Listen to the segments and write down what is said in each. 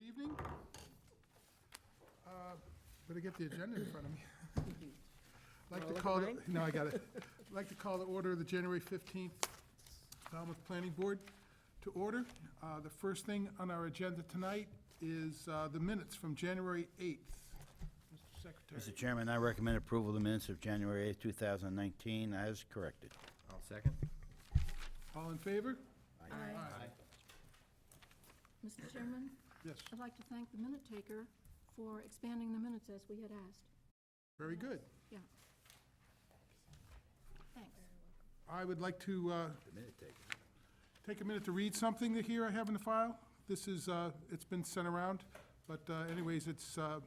Evening. Better get the agenda in front of me. Like to call, no, I got it. I'd like to call the order of the January 15th Falmouth Planning Board to order. The first thing on our agenda tonight is the minutes from January 8th. Mr. Secretary. Mr. Chairman, I recommend approval of the minutes of January 8th, 2019 as corrected. I'll second. All in favor? Aye. Mr. Chairman, Yes, I'd like to thank the minute taker for expanding the minutes as we had asked. very good. Yeah. Thanks. I would like to The minute taker. take a minute to read something that here I have in the file. This is, it's been sent around, but anyways, it's a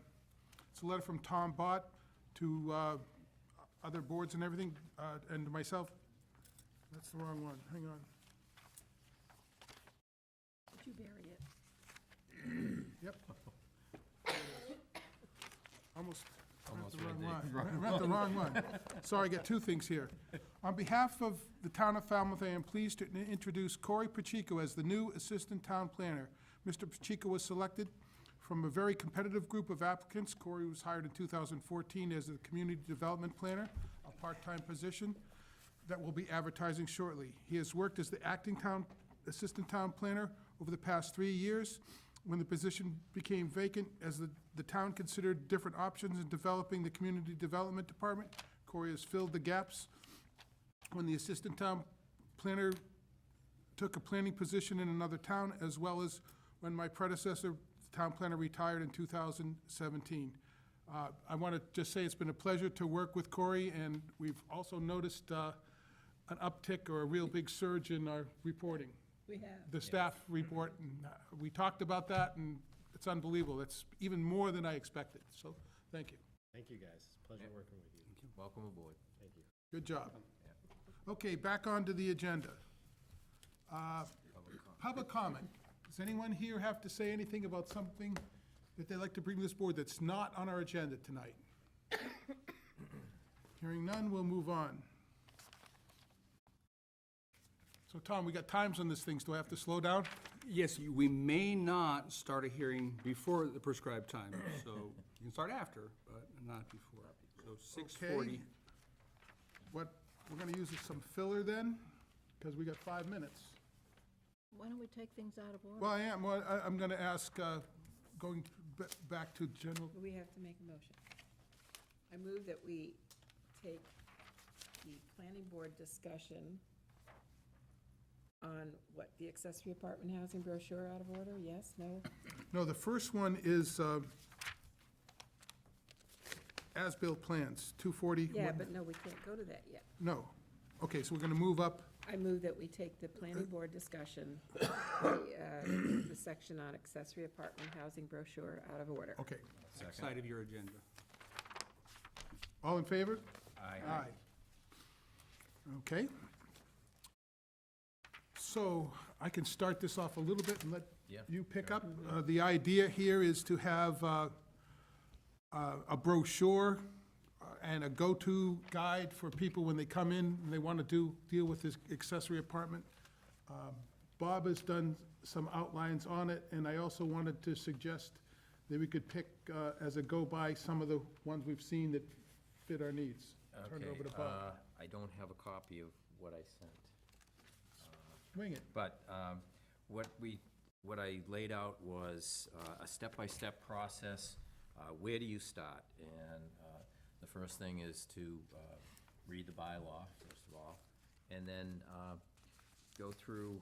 letter from Tom Bott to other boards and everything, and to myself. That's the wrong one, hang on. Did you bury it? Yep. Almost Almost read the read wrong one. I read the wrong one. Sorry, I got two things here. On behalf of the town of Falmouth, I am pleased to introduce Corey Pacheco as the new Assistant Town Planner. Mr. Pacheco was selected from a very competitive group of applicants. Corey was hired in 2014 as a Community Development Planner, a part-time position that will be advertising shortly. He has worked as the acting Assistant Town Planner over the past 3 years. When the position became vacant, as the town considered different options in developing the Community Development Department, Corey has filled the gaps. When the Assistant Town Planner took a planning position in another town, as well as when my predecessor, the town planner, retired in 2017. I want to just say it's been a pleasure to work with Corey, and we've also noticed an uptick or a real big surge in our reporting. We have. The staff report, and we talked about that, and it's unbelievable. It's even more than I expected, so thank you. Thank you, guys. It's a pleasure working with you. Welcome aboard. Thank you. Good job. Okay, back onto the agenda. Public comment. Does anyone here have to say anything about something that they'd like to bring to this board that's not on our agenda tonight? Hearing none, we'll move on. So, Tom, we got times on this thing, do I have to slow down? Yes, we may not start a hearing before the prescribed time, so you can start after, but not before. So 6:40. What, we're gonna use some filler then, because we got 5 minutes. Why don't we take things out of order? Well, I'm gonna ask, going back to general, We have to make a motion. I move that we take the planning board discussion on what, the accessory apartment housing brochure out of order? Yes, no? no, the first one is as-built plans, 240. Yeah, but no, we can't go to that yet. No. Okay, so we're gonna move up. I move that we take the planning board discussion, the section on accessory apartment housing brochure out of order. Okay. Side of your agenda. All in favor? Aye. Okay. So I can start this off a little bit and let Yeah, you pick up. The idea here is to have a brochure and a go-to guide for people when they come in and they want to deal with this accessory apartment. Bob has done some outlines on it, and I also wanted to suggest that we could pick as a go-by some of the ones we've seen that fit our needs. Turn it over to Bob. I don't have a copy of what I sent, Wing it. but what I laid out was a step-by-step process. Where do you start? And the first thing is to read the bylaw, first of all, and then go through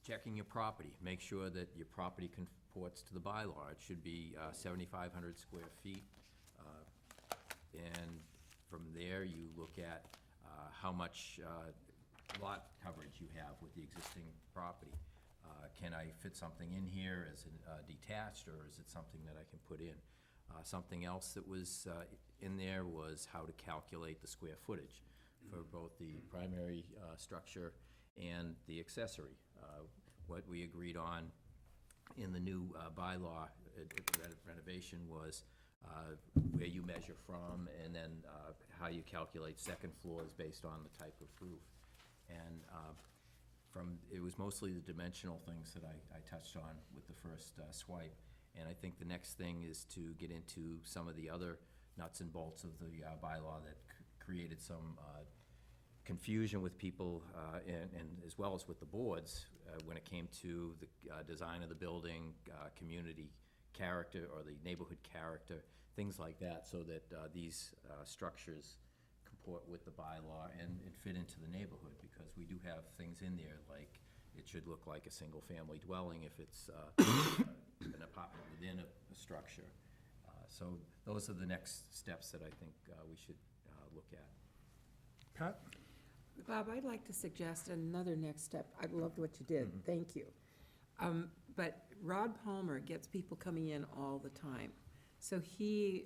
checking your property. Make sure that your property comports to the bylaw. It should be 7,500 square feet. And from there, you look at how much lot coverage you have with the existing property. Can I fit something in here as detached, or is it something that I can put in? Something else that was in there was how to calculate the square footage for both the primary structure and the accessory. What we agreed on in the new bylaw renovation was where you measure from, and then how you calculate second floors based on the type of roof. And it was mostly the dimensional things that I touched on with the first swipe. And I think the next thing is to get into some of the other nuts and bolts of the bylaw that created some confusion with people, and as well as with the boards, when it came to the design of the building, community character, or the neighborhood character, things like that, so that these structures comport with the bylaw and fit into the neighborhood, because we do have things in there, like it should look like a single-family dwelling if it's an apartment within a structure. So those are the next steps that I think we should look at. Pat? Bob, I'd like to suggest another next step. I loved what you did, thank you. But Rod Palmer gets people coming in all the time, so he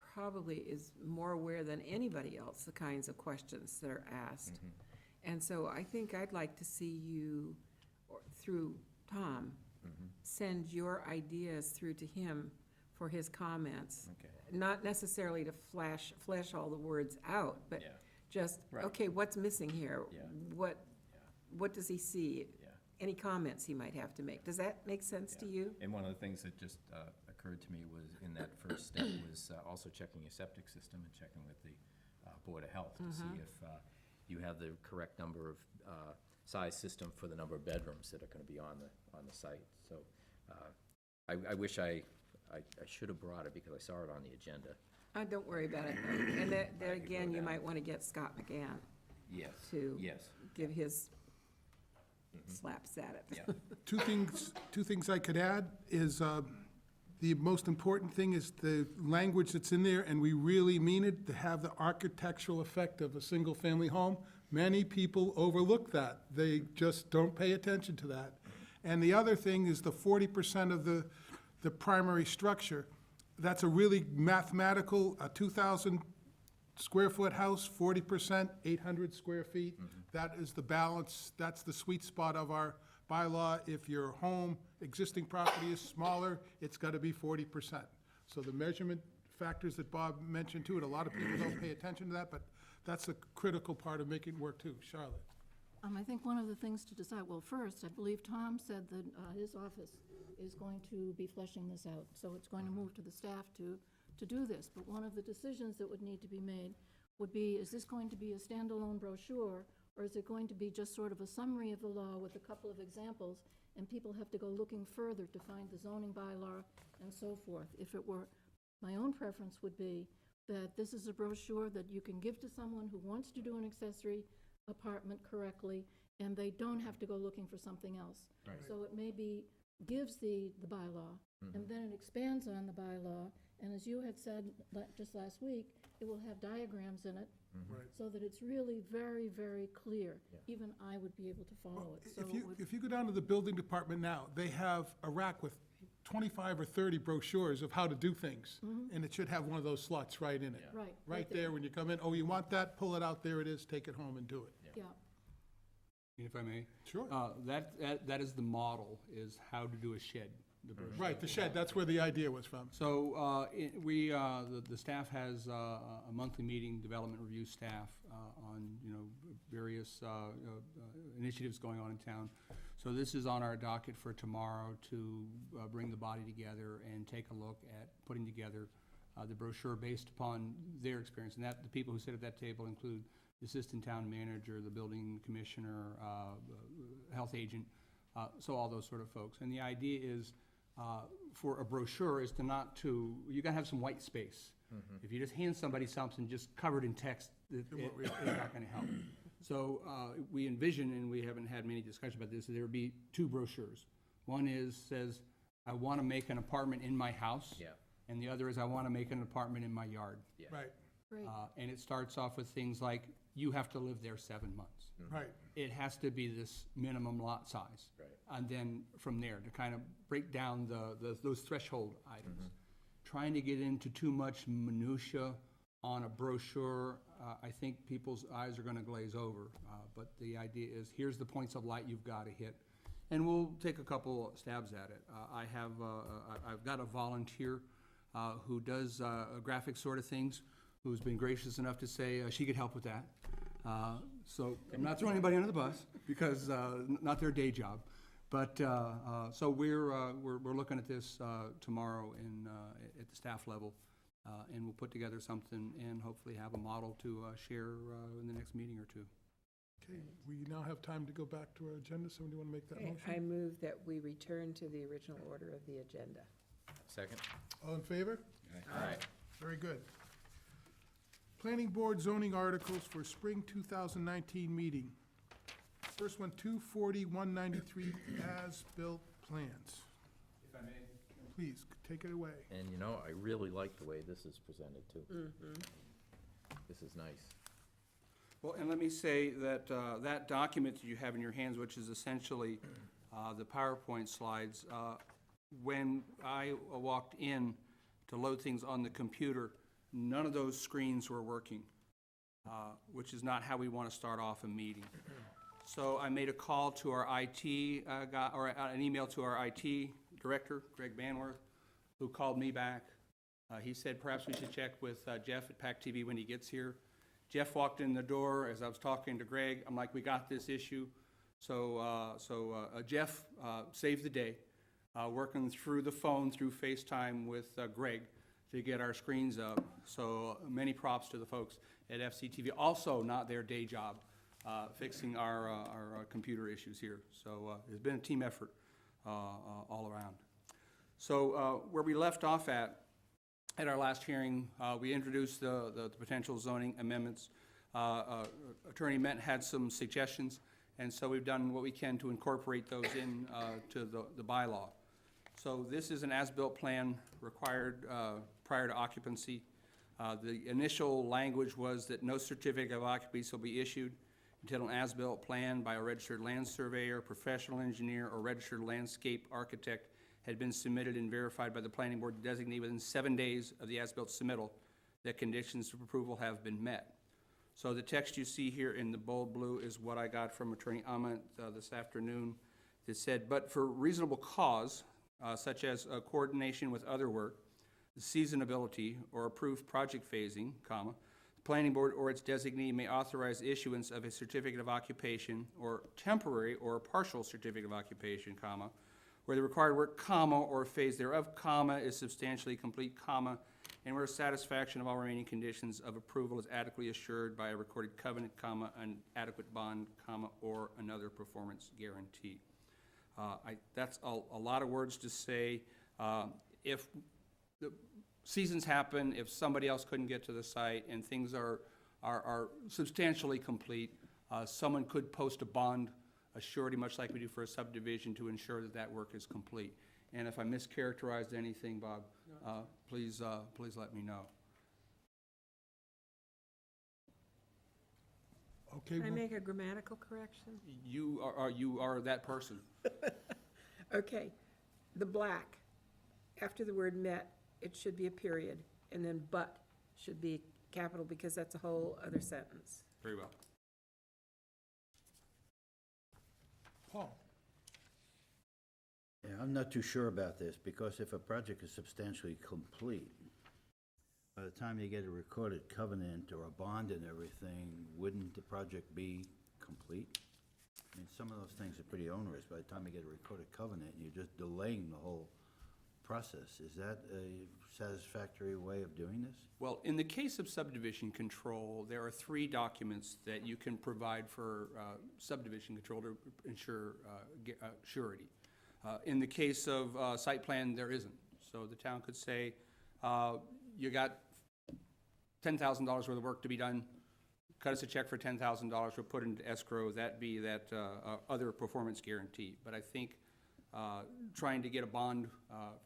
probably is more aware than anybody else the kinds of questions that are asked. And so I think I'd like to see you, or through Tom, send your ideas through to him for his comments. Okay. Not necessarily to flesh all the words out, but Yeah. just, Right. okay, what's missing here? Yeah. What does he see? Yeah. Any comments he might have to make? Does that make sense to you? And one of the things that just occurred to me was, in that first step, was also checking your septic system and checking with the Board of Health to see if you have the correct number of size system for the number of bedrooms that are gonna be on the site. So I wish I should have brought it, because I saw it on the agenda. Don't worry about it. And there again, you might want to get Scott McGann Yes. to Yes. give his slaps at it. Yeah. Two things I could add is, the most important thing is the language that's in there, and we really mean it, to have the architectural effect of a single-family home. Many people overlook that. They just don't pay attention to that. And the other thing is the 40% of the primary structure. That's a really mathematical, a 2,000 square foot house, 40%, 800 square feet. That is the balance, that's the sweet spot of our bylaw. If your home, existing property is smaller, it's gotta be 40%. So the measurement factors that Bob mentioned too, and a lot of people don't pay attention to that, but that's a critical part of making it work too. Charlotte? I think one of the things to decide, well, first, I believe Tom said that his office is going to be fleshing this out, so it's going to move to the staff to do this. But one of the decisions that would need to be made would be, is this going to be a standalone brochure, or is it going to be just sort of a summary of the law with a couple of examples, and people have to go looking further to find the zoning bylaw and so forth? If it were, my own preference would be that this is a brochure that you can give to someone who wants to do an accessory apartment correctly, and they don't have to go looking for something else. Right. So it maybe gives the bylaw, and then it expands on the bylaw, and as you had said just last week, it will have diagrams in it, Right. so that it's really very, very clear. Even I would be able to follow it, so it would. If you go down to the building department now, they have a rack with 25 or 30 brochures of how to do things. And it should have one of those slots right in it. Right. Right there, when you come in, oh, you want that, pull it out, there it is, take it home and do it. Yeah, If I may. Sure. That is the model, is how to do a shed, the brochure. Right, the shed, that's where the idea was from. So, the staff has a monthly meeting, development review staff, on, various initiatives going on in town. So this is on our docket for tomorrow to bring the body together and take a look at putting together the brochure based upon their experience. And that, the people who sit at that table include the assistant town manager, the building commissioner, health agent, so all those sort of folks. And the idea is, for a brochure, is you gotta have some white space. If you just hand somebody something just covered in text, it's not gonna help. So, we envision, and we haven't had many discussions about this, there would be two brochures. One says, I wanna make an apartment in my house. Yeah. And the other is, I wanna make an apartment in my yard. Yeah. Right, great. And it starts off with things like, you have to live there 7 months. right. It has to be this minimum lot size. Right. And then from there, to kind of break down those threshold items. Trying to get into too much minutia on a brochure, I think people's eyes are gonna glaze over. But the idea is, here's the points of light you've gotta hit. And we'll take a couple stabs at it. I've got a volunteer who does graphic sort of things, who's been gracious enough to say she could help with that. So I'm not throwing anybody under the bus, because not their day job. But, so we're looking at this tomorrow at the staff level, and we'll put together something and hopefully have a model to share in the next meeting or two. Okay, we now have time to go back to our agenda. Somebody want to make that Okay, I motion? move that we return to the original order of the agenda. Second? All in favor? All right. Very good. Planning Board zoning articles for spring 2019 meeting. First one, 240-193 as-built plans. If I may. Please, take it away. And I really like the way this is presented too. This is nice. Well, and let me say that that document that you have in your hands, which is essentially the PowerPoint slides, when I walked in to load things on the computer, none of those screens were working, which is not how we want to start off a meeting. So I made a call to our IT guy, or an email to our IT director, Greg Banworth, who called me back. He said perhaps we should check with Jeff at PAC TV when he gets here. Jeff walked in the door as I was talking to Greg. I'm like, we got this issue. So Jeff saved the day, working through the phone, through FaceTime with Greg to get our screens up. So many props to the folks at FCTV. Also not their day job, fixing our computer issues here. So it's been a team effort all around. So where we left off at our last hearing, we introduced the potential zoning amendments. Attorney Ment had some suggestions, And so we've done what we can to incorporate those in to the bylaw. So this is an as-built plan required prior to occupancy. The initial language was that no certificate of occupancy will be issued until an as-built plan by a registered land surveyor, professional engineer, or registered landscape architect had been submitted and verified by the planning board designee within 7 days of the as-built submittal that conditions of approval have been met. So the text you see here in the bold blue is what I got from Attorney Ament this afternoon. It said, but for reasonable cause, such as coordination with other work, seasonability, or approved project phasing, comma, the planning board or its designee may authorize issuance of a certificate of occupation or temporary or partial certificate of occupation, comma, where the required work, comma, or phase thereof, comma, is substantially complete, comma, and where satisfaction of all remaining conditions of approval is adequately assured by a recorded covenant, comma, an adequate bond, comma, or another performance guarantee. That's a lot of words to say. If the seasons happen, if somebody else couldn't get to the site and things are substantially complete, someone could post a bond, a surety, much like we do for a subdivision, to ensure that that work is complete. And if I mischaracterized anything, Bob, please let me know. Okay, Can I well, make a grammatical correction? You are that person. Okay, the black, after the word met, it should be a period, and then but should be capital, because that's a whole other sentence. Very well. Paul, Yeah, I'm not too sure about this, because if a project is substantially complete, by the time you get a recorded covenant or a bond and everything, wouldn't the project be complete? I mean, some of those things are pretty onerous. By the time you get a recorded covenant, you're just delaying the whole process. Is that a satisfactory way of doing this? Well, in the case of subdivision control, there are 3 documents that you can provide for subdivision control to ensure surety. In the case of site plan, there isn't. So the town could say, you got $10,000 worth of work to be done, cut us a check for $10,000, we'll put it into escrow, that be that other performance guarantee. But I think trying to get a bond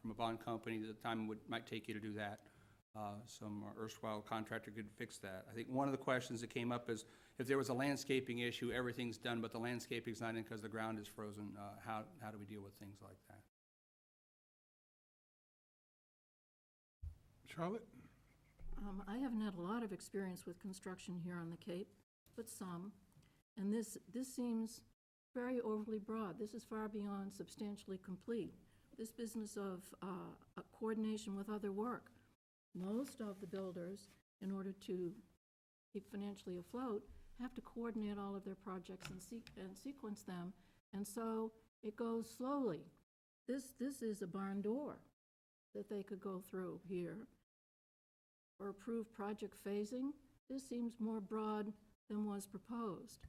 from a bond company, the time might take you to do that. Some erstwhile contractor could fix that. I think one of the questions that came up is, if there was a landscaping issue, everything's done, but the landscaping's not in because the ground is frozen, how do we deal with things like that? Charlotte? I haven't had a lot of experience with construction here on the Cape, but some. And this seems very overly broad. This is far beyond substantially complete. This business of coordination with other work. Most of the builders, in order to keep financially afloat, have to coordinate all of their projects and sequence them, and so it goes slowly. This is a barn door that they could go through here. Or approved project phasing, this seems more broad than was proposed.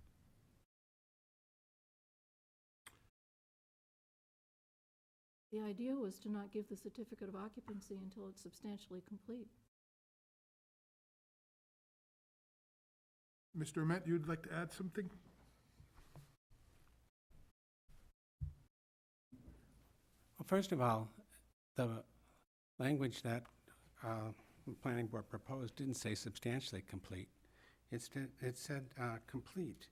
The idea was to not give the certificate of occupancy until it's substantially complete. Mr. Ament, you'd like to add something? Well, first of all, the language that the planning board proposed didn't say substantially complete. It said complete.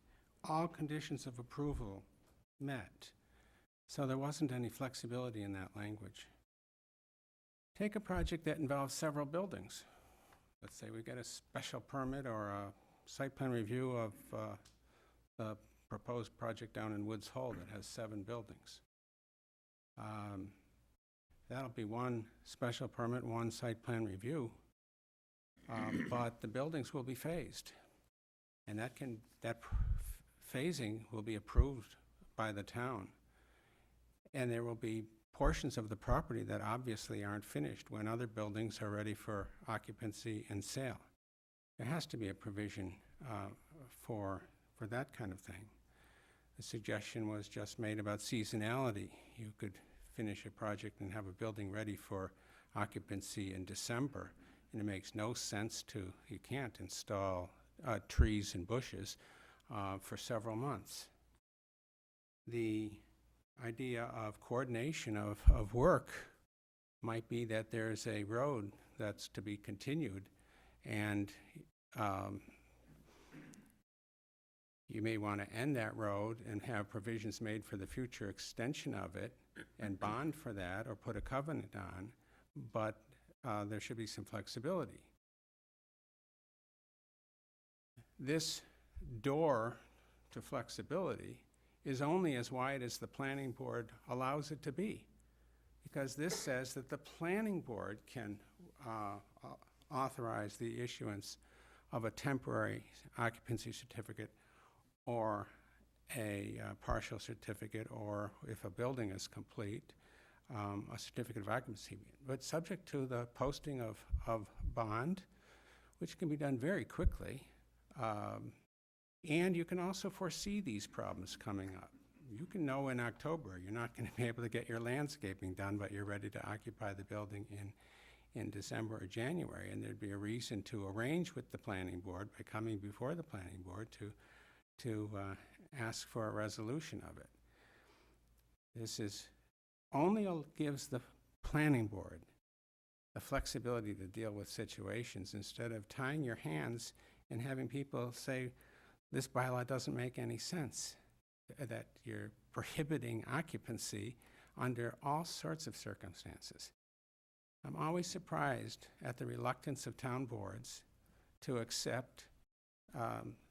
All conditions of approval met. So there wasn't any flexibility in that language. Take a project that involves several buildings. Let's say we get a special permit or a site plan review of the proposed project down in Woods Hole that has 7 buildings. That'll be 1 special permit, 1 site plan review, but the buildings will be phased. And that phasing will be approved by the town. And there will be portions of the property that obviously aren't finished when other buildings are ready for occupancy and sale. There has to be a provision for that kind of thing. The suggestion was just made about seasonality. You could finish a project and have a building ready for occupancy in December, and it makes no sense you can't install trees and bushes for several months. the idea of coordination of work might be that there's a road that's to be continued, and you may want to end that road and have provisions made for the future extension of it and bond for that or put a covenant on, but there should be some flexibility. This door to flexibility is only as wide as the planning board allows it to be, because this says that the planning board can authorize the issuance of a temporary occupancy certificate or a partial certificate, or if a building is complete, a certificate of occupancy, but subject to the posting of bond, which can be done very quickly. And you can also foresee these problems coming up. You can know in October you're not going to be able to get your landscaping done, but you're ready to occupy the building in December or January, and there'd be a reason to arrange with the planning board by coming before the planning board to ask for a resolution of it. This only gives the planning board the flexibility to deal with situations instead of tying your hands and having people say, this bylaw doesn't make any sense, that you're prohibiting occupancy under all sorts of circumstances. I'm always surprised at the reluctance of town boards to accept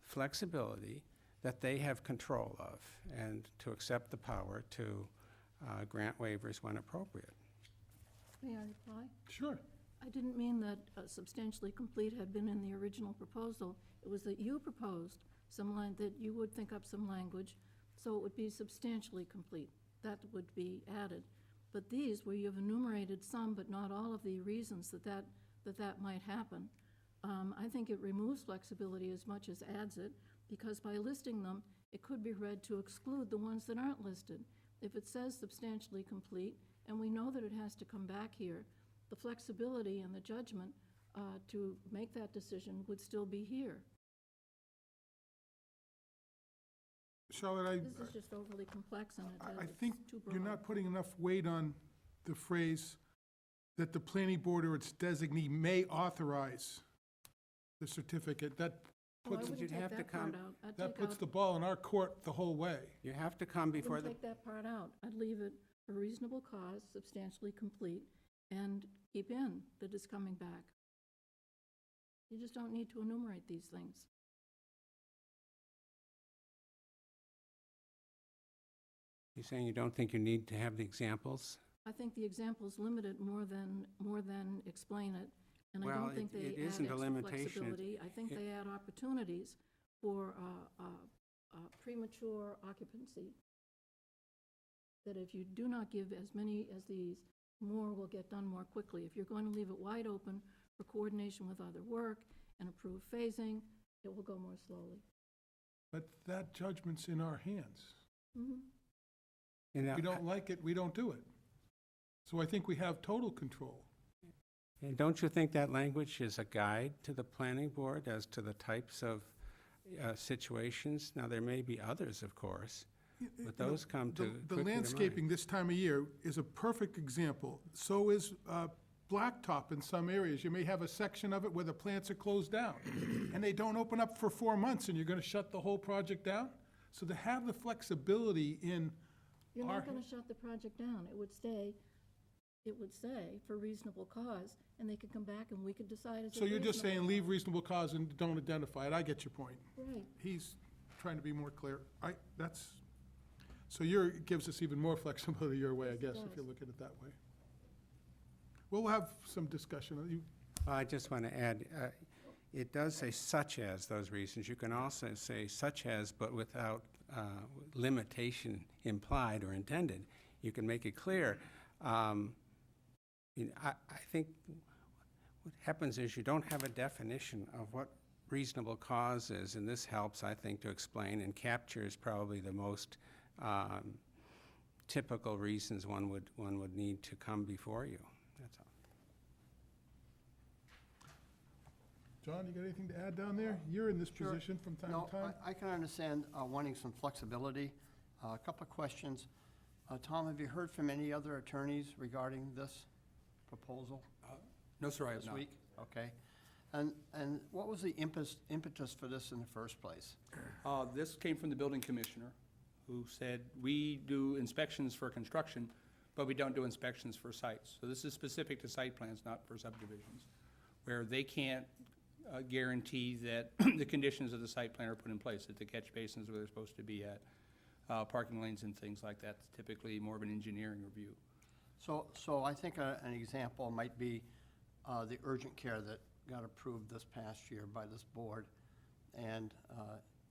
flexibility that they have control of, and to accept the power to grant waivers when appropriate. May I reply? Sure. I didn't mean that substantially complete had been in the original proposal. It was that you proposed that you would think up some language, so it would be substantially complete. That would be added. But these, where you've enumerated some but not all of the reasons that might happen, I think it removes flexibility as much as adds it, because by listing them, it could be read to exclude the ones that aren't listed. If it says substantially complete, and we know that it has to come back here, the flexibility and the judgment to make that decision would still be here. Charlotte, This is just overly complex, and I it's think too broad. you're not putting enough weight on the phrase that the planning board or its designee may authorize the certificate. That Well, I puts, wouldn't you'd take have to that part come- out. I'd that take puts out- the ball in our court the whole way. You have to come I before wouldn't the, take that part out. I'd leave it a reasonable cause, substantially complete, and keep in that it's coming back. You just don't need to enumerate these things. you're saying you don't think you need to have the examples? I think the examples limit it more than explain it, and I Well, don't think they it add isn't a extra limitation. flexibility. I think they add opportunities for premature occupancy. That if you do not give as many as these, more will get done more quickly. If you're going to leave it wide open for coordination with other work and approved phasing, it will go more slowly. But that judgment's in our hands. Mhm. And If we don't like it, we don't do it. So I think we have total control. And don't you think that language is a guide to the planning board as to the types of situations? Now, there may be others, of course, but those come to The quickly to mind. landscaping this time of year is a perfect example. So is blacktop in some areas. You may have a section of it where the plants are closed down, and they don't open up for 4 months, and you're gonna shut the whole project down? So to have the flexibility in You're our... not going to shut the project down. It would say for reasonable cause, and they could come back and we could decide as a So you're just saying reasonable leave reasonable cause and don't identify it. I get your point. cause. Right. He's trying to be more clear. So it gives us even more flexibility your way, I guess, if you look at it that way. We'll have some discussion. I just want to add, it does say such as those reasons. You can also say such as, but without limitation implied or intended. You can make it clear. I think what happens is you don't have a definition of what reasonable cause is, and this helps, I think, to explain and captures probably the most typical reasons one would need to come before you. That's all. John, you got anything to add down there? You're in this Sure. position from time No, to time. I can understand wanting some flexibility. A couple of questions. Tom, have you heard from any other attorneys regarding this proposal No, sir, I have this not. week? Okay. And what was the impetus for this in the first place? This came from the building commissioner, who said, we do inspections for construction, but we don't do inspections for sites. So this is specific to site plans, not for subdivisions, where they can't guarantee that the conditions of the site plan are put in place, that the catch basins where they're supposed to be at, parking lanes and things like that, typically more of an engineering review. So I think an example might be the urgent care that got approved this past year by this board. And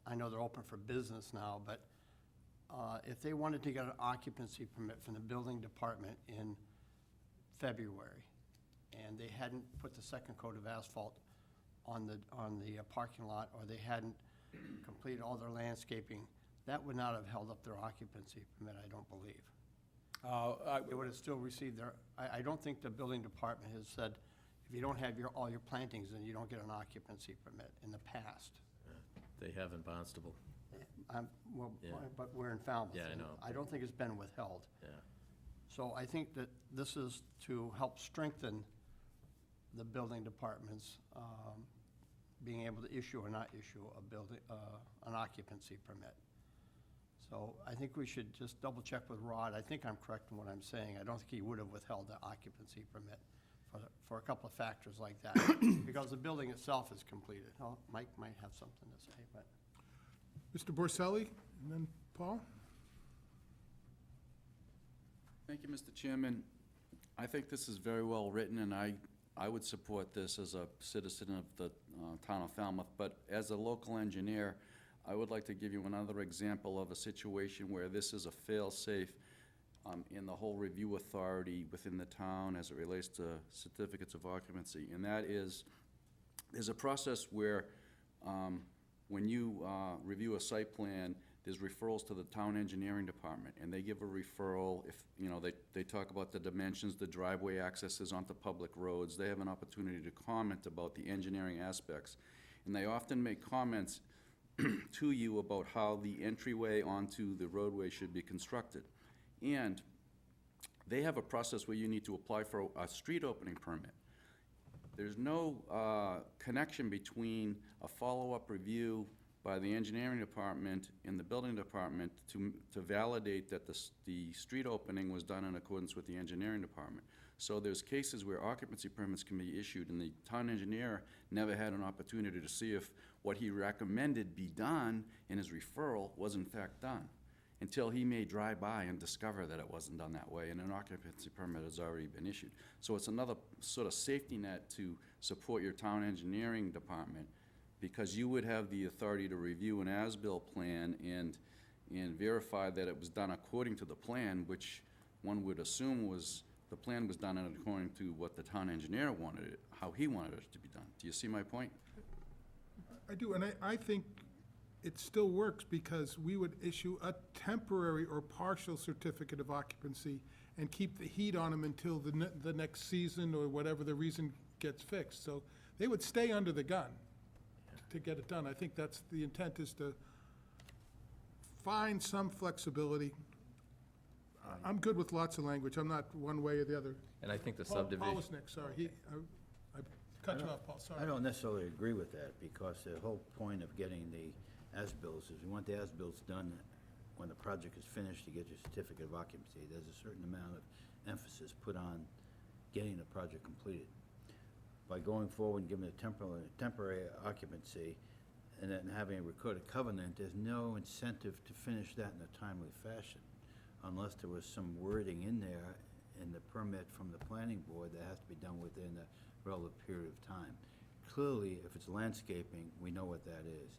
I know they're open for business now, but if they wanted to get an occupancy permit from the building department in February, and they hadn't put the second coat of asphalt on the parking lot, or they hadn't completed all their landscaping, that would not have held up their occupancy permit, I don't believe. They would have still received their, I don't think the building department has said, if you don't have all your plantings, then you don't get an occupancy permit in the past. They have in Barnstable. Well, Yeah. but we're in Falmouth. Yeah, I and know. I don't think it's been withheld. Yeah. So I think that this is to help strengthen the building department's being able to issue or not issue an occupancy permit. So I think we should just double check with Rod. I think I'm correct in what I'm saying. I don't think he would have withheld the occupancy permit for a couple of factors like that, because the building itself is completed. Oh, Mike might have something to say, but. Mr. Borselli, and then Paul? Thank you, Mr. Chairman. I think this is very well written, and I would support this as a citizen of the town of Falmouth. But as a local engineer, I would like to give you another example of a situation where this is a fail-safe in the whole review authority within the town as it relates to certificates of occupancy. And that is, there's a process where when you review a site plan, there's referrals to the town engineering department, and they give a referral if, you know, they talk about the dimensions, the driveway accesses onto public roads. They have an opportunity to comment about the engineering aspects. And they often make comments to you about how the entryway onto the roadway should be constructed. And they have a process where you need to apply for a street opening permit. There's no connection between a follow-up review by the engineering department and the building department to validate that the street opening was done in accordance with the engineering department. So there's cases where occupancy permits can be issued, and the town engineer never had an opportunity to see if what he recommended be done in his referral was in fact done, until he may drive by and discover that it wasn't done that way, and an occupancy permit has already been issued. So it's another sort of safety net to support your town engineering department, because you would have the authority to review an as-built plan and verify that it was done according to the plan, which one would assume the plan was done according to what the town engineer wanted it, how he wanted it to be done. Do you see my point? I do, and I think it still works, because we would issue a temporary or partial certificate of occupancy and keep the heat on them until the next season or whatever the reason gets fixed. So they would stay under the gun to get it done. I think that's, the intent is to find some flexibility. I'm good with lots of language. I'm not one way or the other. And I think the Paul subdivision. was next, sorry. I cut you off, Paul, sorry. I don't necessarily agree with that, because the whole point of getting the as-bills is you want the as-bills done when the project is finished to get your certificate of occupancy. There's a certain amount of emphasis put on getting the project completed. By going forward and giving a temporary occupancy and then having a recorded covenant, there's no incentive to finish that in a timely fashion, unless there was some wording in there in the permit from the planning board that has to be done within a relevant period of time. Clearly, if it's landscaping, we know what that is.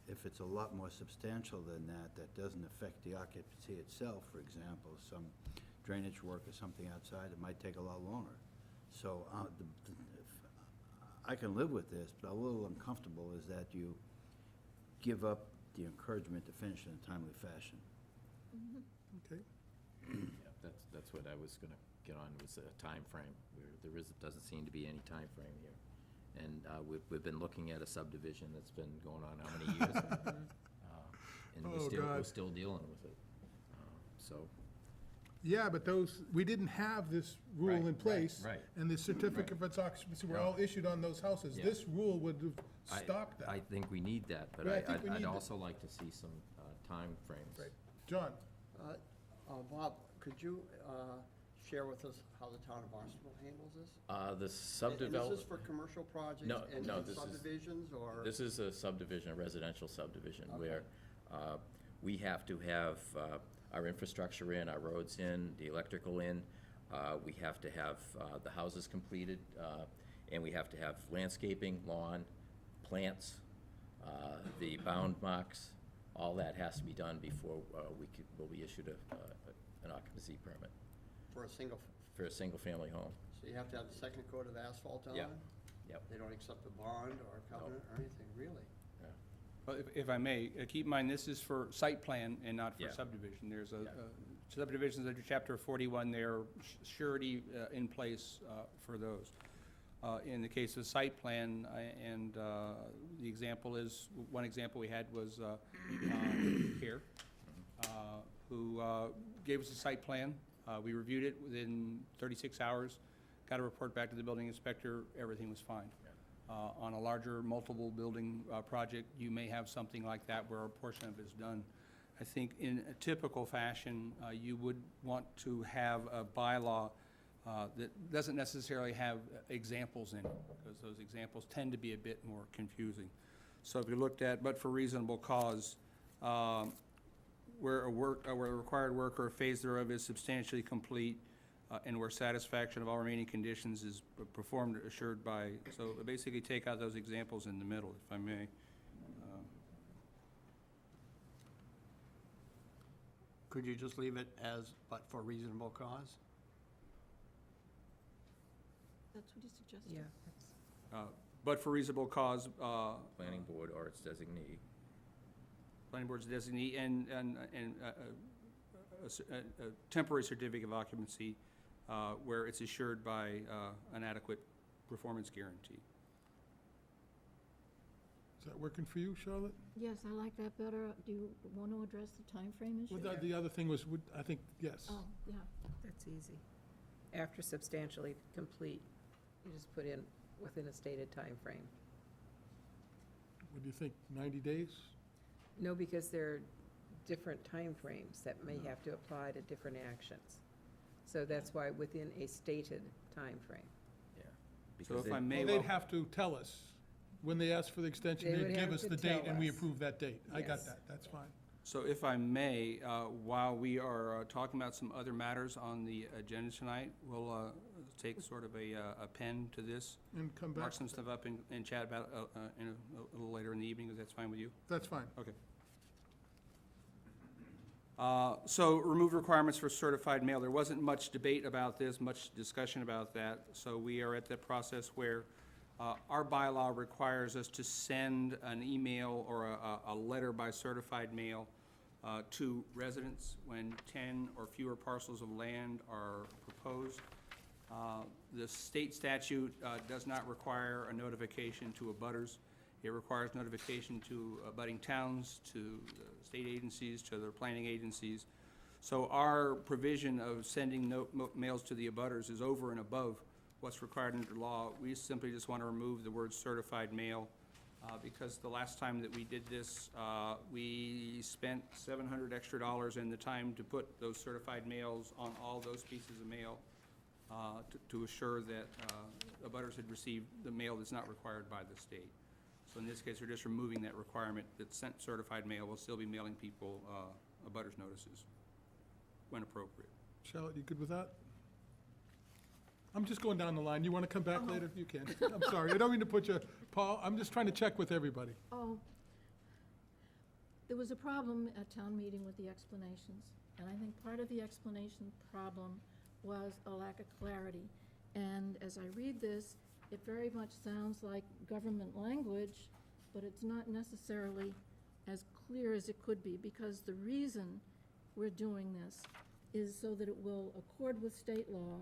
If it's a lot more substantial than that, that doesn't affect the occupancy itself, for example, some drainage work or something outside, it might take a lot longer. So I can live with this, but a little uncomfortable is that you give up the encouragement to finish in a timely fashion. Okay. Yeah, that's what I was gonna get on, was a time frame, where doesn't seem to be any time frame here. And we've been looking at a subdivision that's been going on how many years? And Oh, God. we're still dealing with it. so. Yeah, but we didn't have this rule Right, in right, place. right. And the certificate of occupancy were all issued on those houses. Yeah. This rule would have I- stopped that. I think we need that, but Yeah, I think we I'd need also like to see some timeframes. Right. John? Bob, could you share with us how the town of Barnstable handles this? The And is subdevelop, this for commercial projects No, and no, this is- subdivisions, or? this is a subdivision, a residential subdivision, Okay. where we have to have our infrastructure in, our roads in, the electrical in. We have to have the houses completed, and we have to have landscaping, lawn, plants, the bound marks. All that has to be done before we'll be issued an occupancy permit For a single, for a single-family home. so you have to have the second coat of asphalt on? Yeah. Yep. They don't accept a bond or a covenant or anything, really? Well, if I may, keep in mind, this is for site plan and not for Yeah. subdivision. There's Yeah. subdivisions under chapter 41, there are surety in place for those. In the case of site plan, and the example is, one example we had was here, who gave us a site plan. We reviewed it within 36 hours, got a report back to the building inspector, everything was fine. On a larger, multiple building project, you may have something like that where a portion of it is done. I think in a typical fashion, you would want to have a bylaw that doesn't necessarily have examples in it, because those examples tend to be a bit more confusing. So if you looked at, but for reasonable cause, where a required work or a phase thereof is substantially complete, and where satisfaction of all remaining conditions is performed assured by, so basically take out those examples in the middle, if I may. Could you just leave it as, but for reasonable cause? That's what he suggested. Yeah. But for reasonable cause, Planning board or its designee. planning board's designee and a temporary certificate of occupancy where it's assured by an adequate performance guarantee. Is that working for you, Charlotte? Yes, I like that better. Do you want to address the timeframe issue? Well, the other thing was, I think, yes. Oh, yeah. That's easy. After substantially complete, you just put in within a stated time frame. What do you think, 90 days? No, because there are different time frames that may have to apply to different actions. So that's why within a stated time frame. Yeah. So Because if I they- may, Well, they'd well, have to tell us. When they ask for the extension, They they'd would give have us to the date, tell and we us. approve that date. I got Yes. that, that's fine. so if I may, while we are talking about some other matters on the agenda tonight, we'll take sort of a pen to this, And come back, mark some stuff up and chat about it in a little later in the evening, if that's fine with you? that's fine. Okay. So remove requirements for certified mail. There wasn't much debate about this, much discussion about that. So we are at the process where our bylaw requires us to send an email or a letter by certified mail to residents when 10 or fewer parcels of land are proposed. The state statute does not require a notification to abutters. It requires notification to abutting towns, to state agencies, to their planning agencies. So our provision of sending mails to the abutters is over and above what's required under law. We simply just want to remove the word certified mail, because the last time that we did this, we spent $700 extra in the time to put those certified mails on all those pieces of mail, to assure that abutters had received the mail that's not required by the state. So in this case, we're just removing that requirement that sent certified mail will still be mailing people abutters notices when appropriate. Charlotte, you good with that? I'm just going down the line. You want to come back later? You can. I'm sorry, I don't mean to put you, Paul, I'm just trying to check with everybody. Oh, there was a problem at town meeting with the explanations, and I think part of the explanation problem was a lack of clarity. And as I read this, it very much sounds like government language, but it's not necessarily as clear as it could be, because the reason we're doing this is so that it will accord with state law,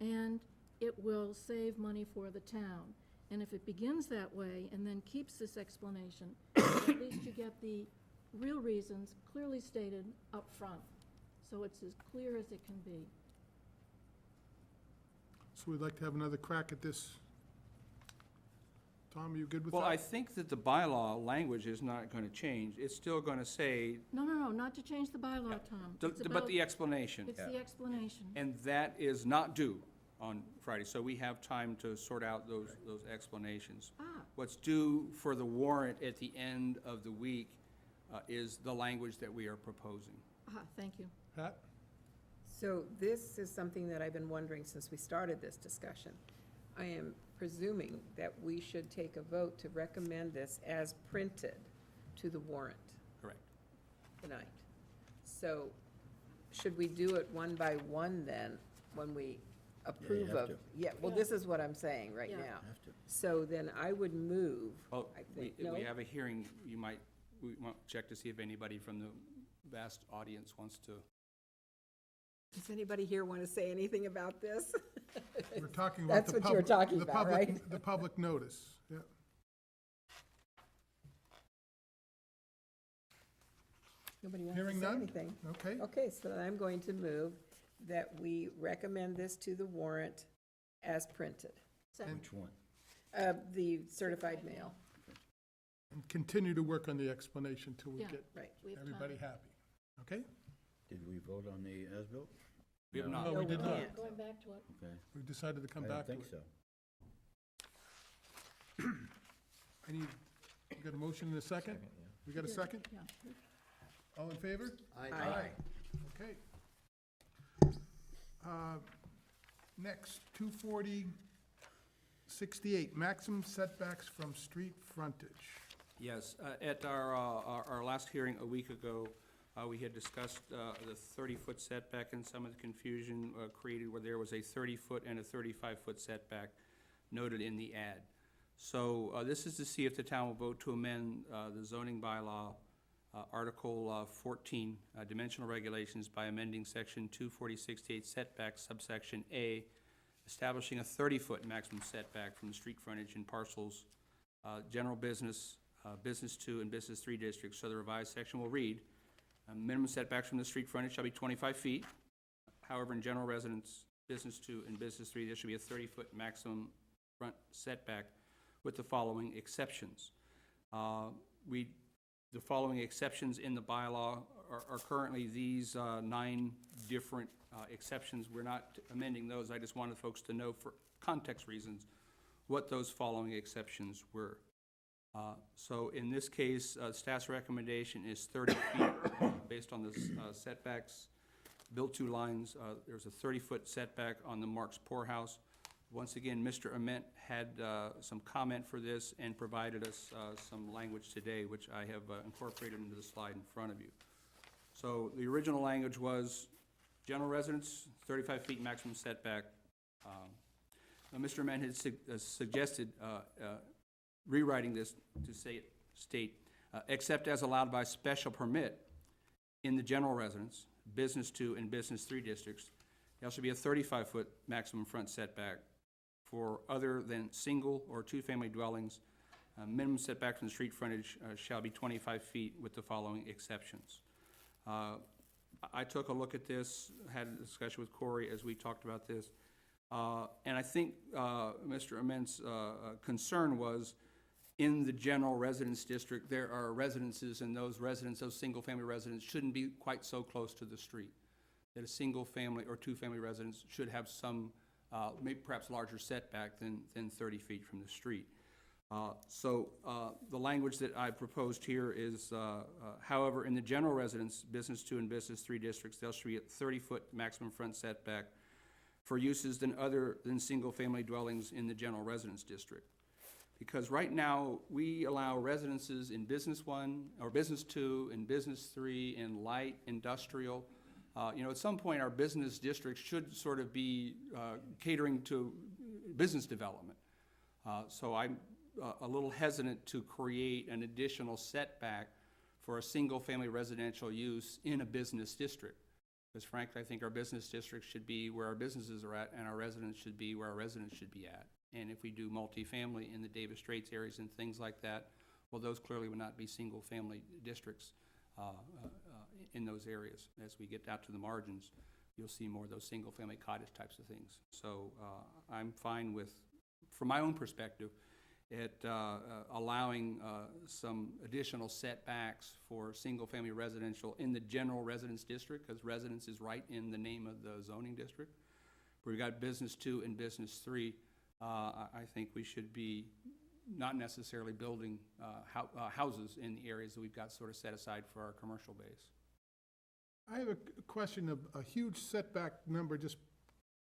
and it will save money for the town. And if it begins that way and then keeps this explanation, at least you get the real reasons clearly stated up front. so it's as clear as it can be. So we'd like to have another crack at this. Tom, are you good with that? Well, I think that the bylaw language is not going to change. It's still going to say, No, no, no, not to change the bylaw, Tom. It's but about- the explanation. It's the explanation. And that is not due on Friday, so we have time to sort out those explanations. Ah, What's due for the warrant at the end of the week is the language that we are proposing. thank you. Pat? So this is something that I've been wondering since we started this discussion. I am presuming that we should take a vote to recommend this as printed to the warrant Correct. tonight. So should we do it one by one then, when we approve have of? to. Yeah, well, Yeah. this is what I'm saying right Yeah. now. Have to. So then I would move, Well, I think, no? we have a hearing, we want to check to see if anybody from the vast audience wants to. Does anybody here want to say anything about this? We're talking about That's the what you were public- talking the about, public- right? The public notice, yeah. Nobody wants to Hearing say none? anything? Okay, Okay, so then I'm going to move that we recommend this to the warrant as printed. Second. Which one? The certified mail, and continue to work on the explanation till we Yeah. get right. We have everybody time. happy. Okay? Did we vote on the as-built? We have not. No, we did not. can't. Going back to it. Okay. We decided to come I back don't to it. think so. I need, we got a motion and a second? We got a second? Yeah. All in favor? Aye. Okay. Next, 240-68, maximum setbacks from street frontage. Yes, at our last hearing a week ago, we had discussed the 30-foot setback and some of the confusion created where there was a 30-foot and a 35-foot setback noted in the ad. So this is to see if the town will vote to amend the zoning bylaw, Article 14, dimensional regulations, by amending Section 240-68 setback subsection A, establishing a 30-foot maximum setback from the street frontage in parcels, general business, business 2, and business 3 districts. So the revised section will read, minimum setbacks from the street frontage shall be 25 feet. However, in general residence, business 2, and business 3, there should be a 30-foot maximum front setback with the following exceptions. The following exceptions in the bylaw are currently these 9 different exceptions. We're not amending those. I just wanted folks to know for context reasons what those following exceptions were. So in this case, staff's recommendation is 30 feet based on the setbacks. Built 2 lines, there's a 30-foot setback on the Marks Poorhouse. Once again, Mr. Ament had some comment for this and provided us some language today, which I have incorporated into the slide in front of you. So the original language was general residence, 35 feet maximum setback. Mr. Ament had suggested rewriting this to state, except as allowed by special permit in the general residence, business 2 and business 3 districts, there should be a 35-foot maximum front setback for other than single or two-family dwellings. Minimum setback from the street frontage shall be 25 feet with the following exceptions. I took a look at this, had a discussion with Corey as we talked about this, and I think Mr. Ament's concern was in the general residence district, there are residences, and those residents, those single-family residents, shouldn't be quite so close to the street. That a single-family or two-family residence should have some, maybe perhaps larger setback than 30 feet from the street. So the language that I proposed here is, however, in the general residence, business 2 and business 3 districts, there should be a 30-foot maximum front setback for uses other than single-family dwellings in the general residence district. Because right now, we allow residences in business 1, or business 2, and business 3, and light industrial. At some point, our business districts should sort of be catering to business development. So I'm a little hesitant to create an additional setback for a single-family residential use in a business district. Because frankly, I think our business districts should be where our businesses are at, and our residents should be where our residents should be at. And if we do multifamily in the Davis Straits areas and things like that, well, those clearly would not be single-family districts in those areas. As we get out to the margins, you'll see more of those single-family cottage types of things. So I'm fine with, from my own perspective, allowing some additional setbacks for single-family residential in the general residence district, because residence is right in the name of the zoning district. We've got business 2 and business 3. I think we should be not necessarily building houses in the areas that we've got sort of set aside for our commercial base. I have a question of a huge setback number just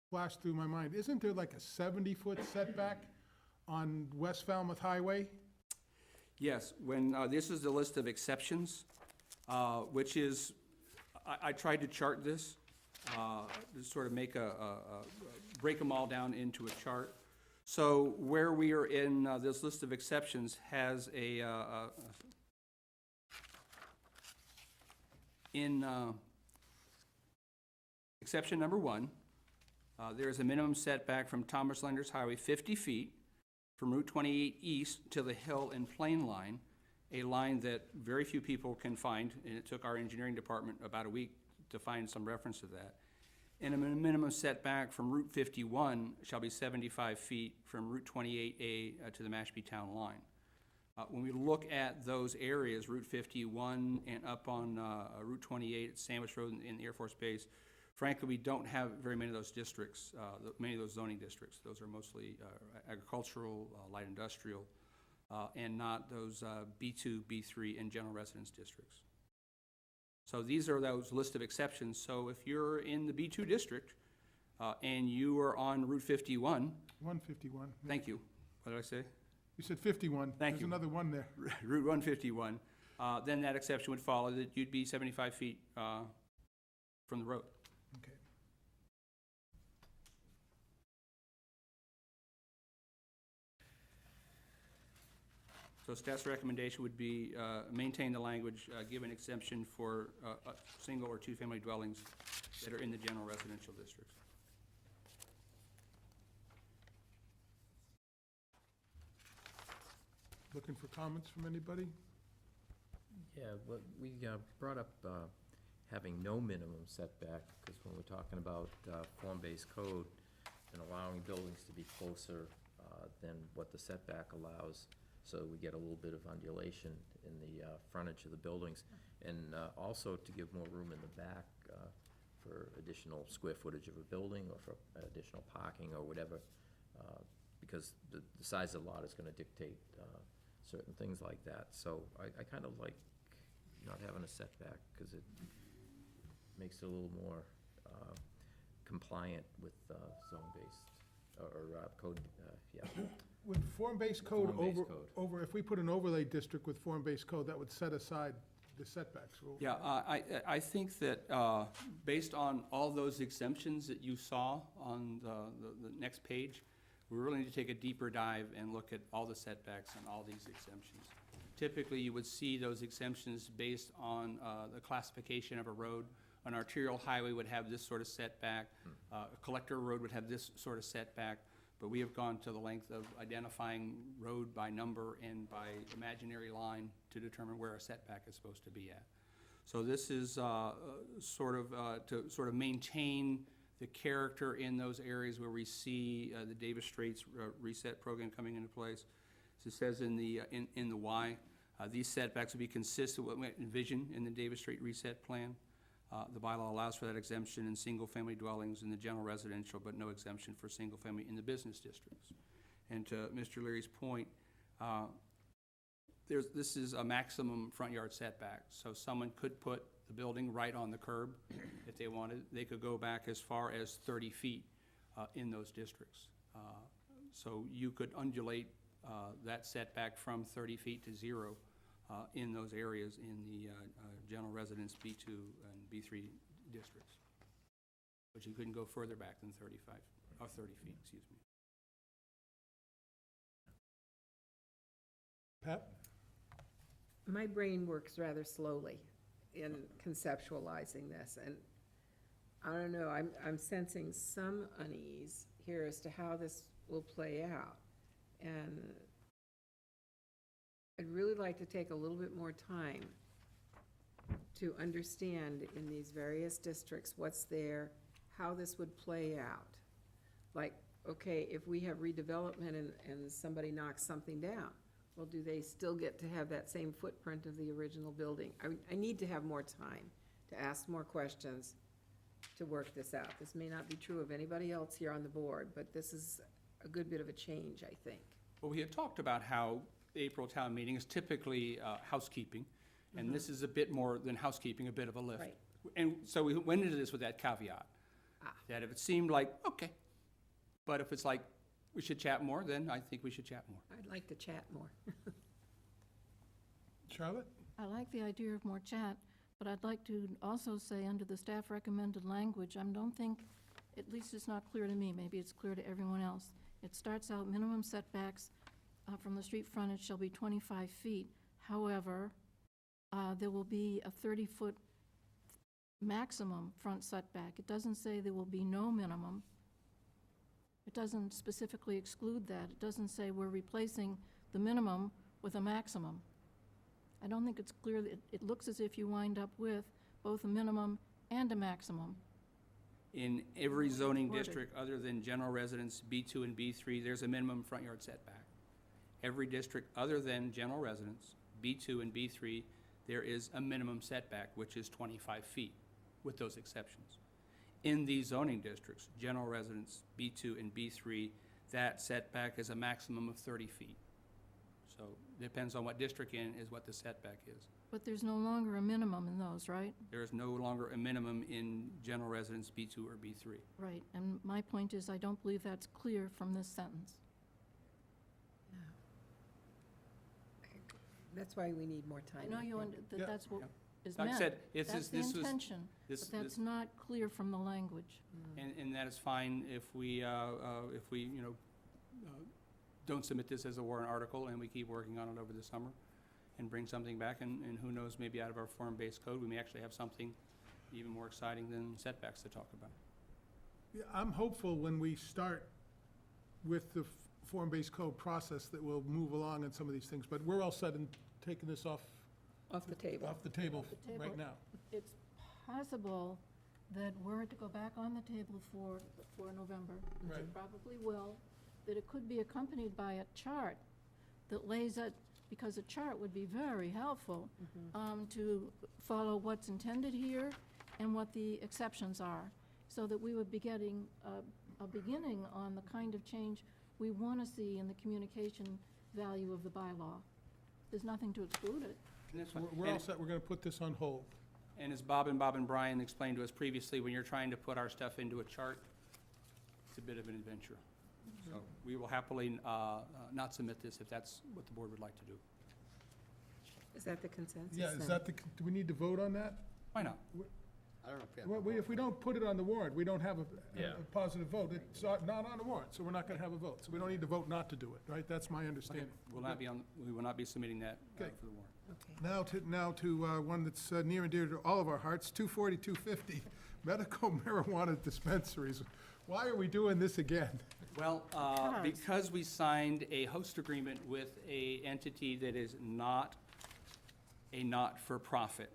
flashed through my mind. Isn't there like a 70-foot setback on West Falmouth Highway? Yes, when, this is the list of exceptions, which is, I tried to chart this, to sort of make break them all down into a chart. So where we are in this list of exceptions has exception number 1, there is a minimum setback from Thomas Lenders Highway 50 feet from Route 28 east to the hill and plain line, a line that very few people can find, and it took our engineering department about a week to find some reference to that. And a minimum setback from Route 51 shall be 75 feet from Route 28A to the Mashpee Town line. When we look at those areas, Route 51 and up on Route 28 at Sandwich Road in the Air Force Base, frankly, we don't have very many of those districts, many of those zoning districts. Those are mostly agricultural, light industrial, and not those B2, B3, and general residence districts. So these are those list of exceptions. So if you're in the B2 district and you are on Route 51, 151. thank you. What did I say? You said 51. Thank you. There's another one there. Route 151, then that exception would follow, that you'd be 75 feet from the road. Okay. So staff's recommendation would be maintain the language, give an exemption for single or two-family dwellings that are in the general residential districts. Looking for comments from anybody? Yeah, well, we brought up having no minimum setback, because when we're talking about form-based code and allowing buildings to be closer than what the setback allows, so we get a little bit of undulation in the frontage of the buildings, and also to give more room in the back for additional square footage of a building or for additional parking or whatever, because the size of the lot is going to dictate certain things like that. So I kind of like not having a setback, because it makes it a little more compliant with zone-based or code, yeah. With form-based code Form-based code. if we put an overlay district with form-based code, that would set aside the setbacks rule. Yeah, I think that based on all those exemptions that you saw on the next page, we really need to take a deeper dive and look at all the setbacks and all these exemptions. Typically, you would see those exemptions based on the classification of a road. An arterial highway would have this sort of setback. A collector road would have this sort of setback. But we have gone to the length of identifying road by number and by imaginary line to determine where a setback is supposed to be at. So this is to sort of maintain the character in those areas where we see the Davis Straits reset program coming into place. So it says in the Y, these setbacks will be consistent with what we envision in the Davis Strait reset plan. The bylaw allows for that exemption in single-family dwellings in the general residential, but no exemption for single-family in the business districts. And to Mr. Leary's point, this is a maximum front yard setback. So someone could put the building right on the curb if they wanted. They could go back as far as 30 feet in those districts. So you could undulate that setback from 30 feet to 0 in those areas in the general residence B2 and B3 districts. But you couldn't go further back than 30 feet, excuse me. Pat? My brain works rather slowly in conceptualizing this, and I don't know, I'm sensing some unease here as to how this will play out. And I'd really like to take a little bit more time to understand in these various districts what's there, how this would play out. Like, okay, if we have redevelopment and somebody knocks something down, well, do they still get to have that same footprint of the original building? I need to have more time to ask more questions to work this out. This may not be true of anybody else here on the board, but this is a good bit of a change, I think. Well, we had talked about how the April town meeting is typically housekeeping, and this is a bit more than housekeeping, a bit of a lift. Right. And so we went into this with that caveat, that if it seemed like, okay, but if it's like, we should chat more, then I think we should chat more. I'd like to chat more. Charlotte? I like the idea of more chat, but I'd like to also say, under the staff recommended language, I don't think, at least it's not clear to me, maybe it's clear to everyone else. It starts out, minimum setbacks from the street frontage shall be 25 feet. However, there will be a 30-foot maximum front setback. It doesn't say there will be no minimum. It doesn't specifically exclude that. It doesn't say we're replacing the minimum with a maximum. I don't think it's clear that, it looks as if you wind up with both a minimum and a maximum. In every zoning Worded. district other than general residence, B2 and B3, there's a minimum front yard setback. Every district other than general residence, B2 and B3, there is a minimum setback, which is 25 feet, with those exceptions. In these zoning districts, general residence, B2 and B3, that setback is a maximum of 30 feet. So depends on what district in is what the setback is. But there's no longer a minimum in those, right? There is no longer a minimum in general residence, B2 or B3. Right, and my point is, I don't believe that's clear from this sentence. That's why we need more time. I know you, think. that Yeah. that's what Yeah. is Like I meant. said, That's the intention, this- but that's not clear from the language. And that is fine if we, don't submit this as a warrant article and we keep working on it over the summer and bring something back, and who knows, maybe out of our form-based code, we may actually have something even more exciting than setbacks to talk about. Yeah, I'm hopeful when we start with the form-based code process that we'll move along on some of these things, but we're all set in taking this off Off the table. the table Off the table. right now. It's possible that were it to go back on the table for November, which Right. it probably will, that it could be accompanied by a chart that lays out, because a chart would be very helpful to follow what's intended here and what the exceptions are, so that we would be getting a beginning on the kind of change we want to see in the communication value of the bylaw. There's nothing to exclude it. And that's So fine. we're all And- set, we're gonna put this on hold. And as Bob and Brian explained to us previously, when you're trying to put our stuff into a chart, it's a bit of an adventure. So we will happily not submit this if that's what the board would like to do. Is that the consensus? Yeah, is then? that do we need to vote on that? Why not? I don't know if we have Well, to vote. if we don't put it on the warrant, we don't have Yeah. a positive vote. It's not on the warrant, so we're not gonna have a vote. So we don't need to vote not to do it, right? That's my understanding. We will not be submitting that Okay. for the warrant. Okay. Now to one that's near and dear to all of our hearts, 240, 250, medical marijuana dispensaries. Why are we doing this again? Well, because we signed a host agreement with a entity that is not a not-for-profit.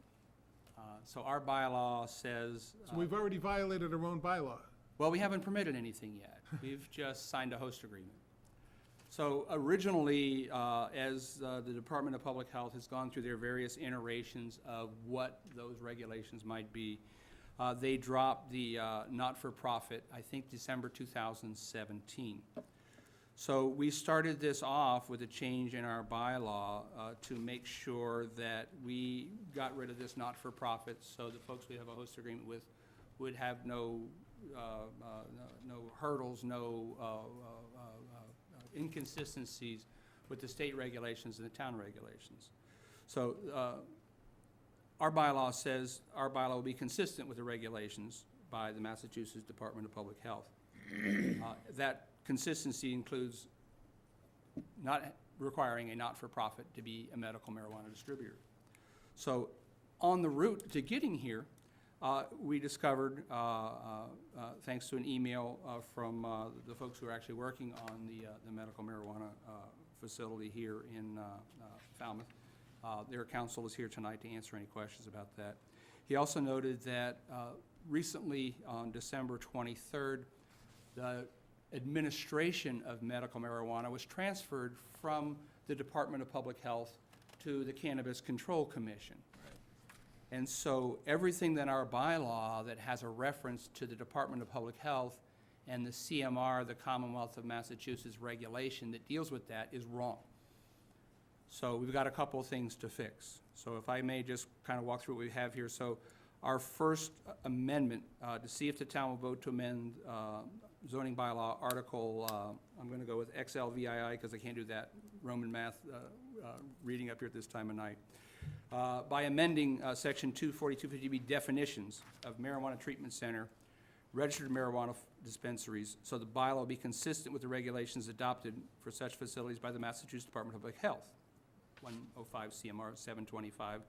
So our bylaw says, So we've already violated our own bylaw. well, we haven't permitted anything yet. We've just signed a host agreement. So originally, as the Department of Public Health has gone through their various iterations of what those regulations might be, they dropped the not-for-profit, I think, December 2017. So we started this off with a change in our bylaw to make sure that we got rid of this not-for-profit, so the folks we have a host agreement with would have no hurdles, no inconsistencies with the state regulations and the town regulations. So our bylaw says our bylaw will be consistent with the regulations by the Massachusetts Department of Public Health. That consistency includes not requiring a not-for-profit to be a medical marijuana distributor. So on the route to getting here, we discovered, thanks to an email from the folks who are actually working on the medical marijuana facility here in Falmouth. Their counsel is here tonight to answer any questions about that. He also noted that recently, on December 23rd, the administration of medical marijuana was transferred from the Department of Public Health to the Cannabis Control Commission. And so everything that our bylaw that has a reference to the Department of Public Health and the CMR, the Commonwealth of Massachusetts regulation that deals with that, is wrong. So we've got a couple of things to fix. So if I may just kind of walk through what we have here. So our first amendment, to see if the town will vote to amend zoning bylaw article, I'm going to go with XLVII because I can't do that Roman math reading up here at this time of night. By amending section 240-250B definitions of marijuana treatment center, registered marijuana dispensaries, so the bylaw will be consistent with the regulations adopted for such facilities by the Massachusetts Department of Public Health, 105 CMR 725,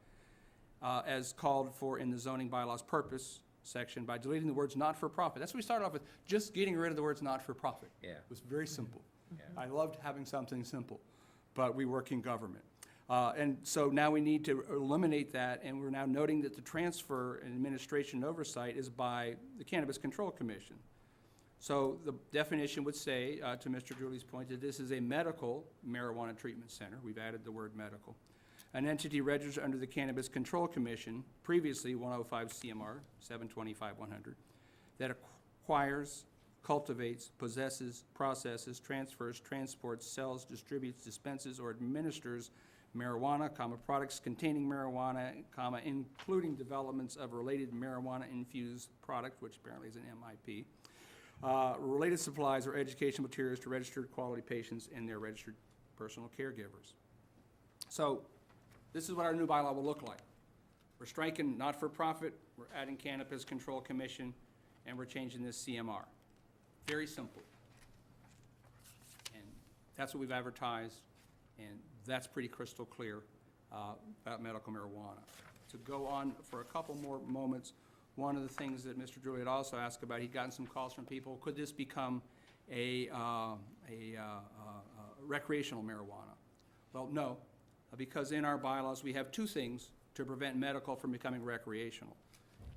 as called for in the zoning bylaws purpose section by deleting the words not-for-profit. That's what we started off with, just getting rid of the words not-for-profit. Yeah. It was very simple. Yeah. I loved having something simple, but we work in government. And so now we need to eliminate that, and we're now noting that the transfer and administration oversight is by the Cannabis Control Commission. So the definition would say, to Mr. Drewley's point, that this is a medical marijuana treatment center. We've added the word medical. An entity registered under the Cannabis Control Commission, previously 105 CMR 725-100, that acquires, cultivates, possesses, processes, transfers, transports, sells, distributes, dispenses, or administers marijuana, products containing marijuana, including developments of related marijuana-infused product, which apparently is an MIP, related supplies or educational materials to registered quality patients and their registered personal caregivers. So this is what our new bylaw will look like. We're striking not-for-profit, we're adding Cannabis Control Commission, and we're changing this CMR. Very simple. And that's what we've advertised, and that's pretty crystal clear about medical marijuana. To go on for a couple more moments, one of the things that Mr. Drewley had also asked about, he'd gotten some calls from people, could this become a recreational marijuana? Well, no, because in our bylaws, we have two things to prevent medical from becoming recreational.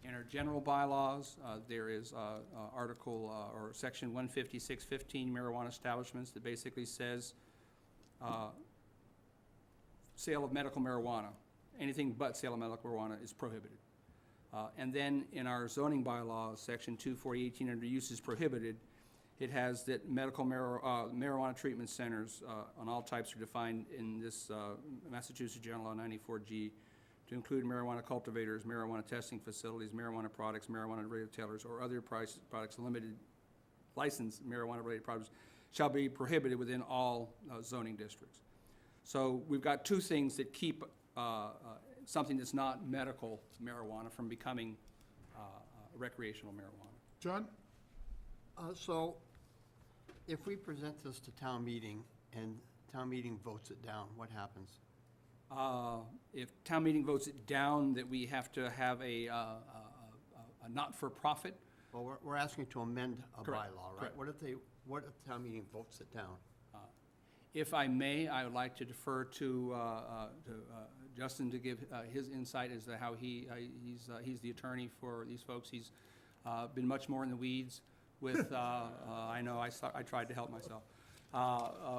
In our general bylaws, there is article or section 156-15 marijuana establishments that basically says sale of medical marijuana, anything but sale of medical marijuana is prohibited. And then in our zoning bylaws, section 240-18 under uses prohibited, it has that medical marijuana treatment centers on all types are defined in this Massachusetts General Law 94G to include marijuana cultivators, marijuana testing facilities, marijuana products, marijuana retailers, or other products limited licensed marijuana-related products shall be prohibited within all zoning districts. So we've got two things that keep something that's not medical marijuana from becoming recreational marijuana. John? So if we present this to town meeting and town meeting votes it down, what happens? If town meeting votes it down, that we have to have a not-for-profit. Well, we're asking to amend a Correct, bylaw, right? correct. What if town meeting votes it down? If I may, I would like to defer to Justin to give his insight as to how he's the attorney for these folks. He's been much more in the weeds with, I know, I tried to help myself,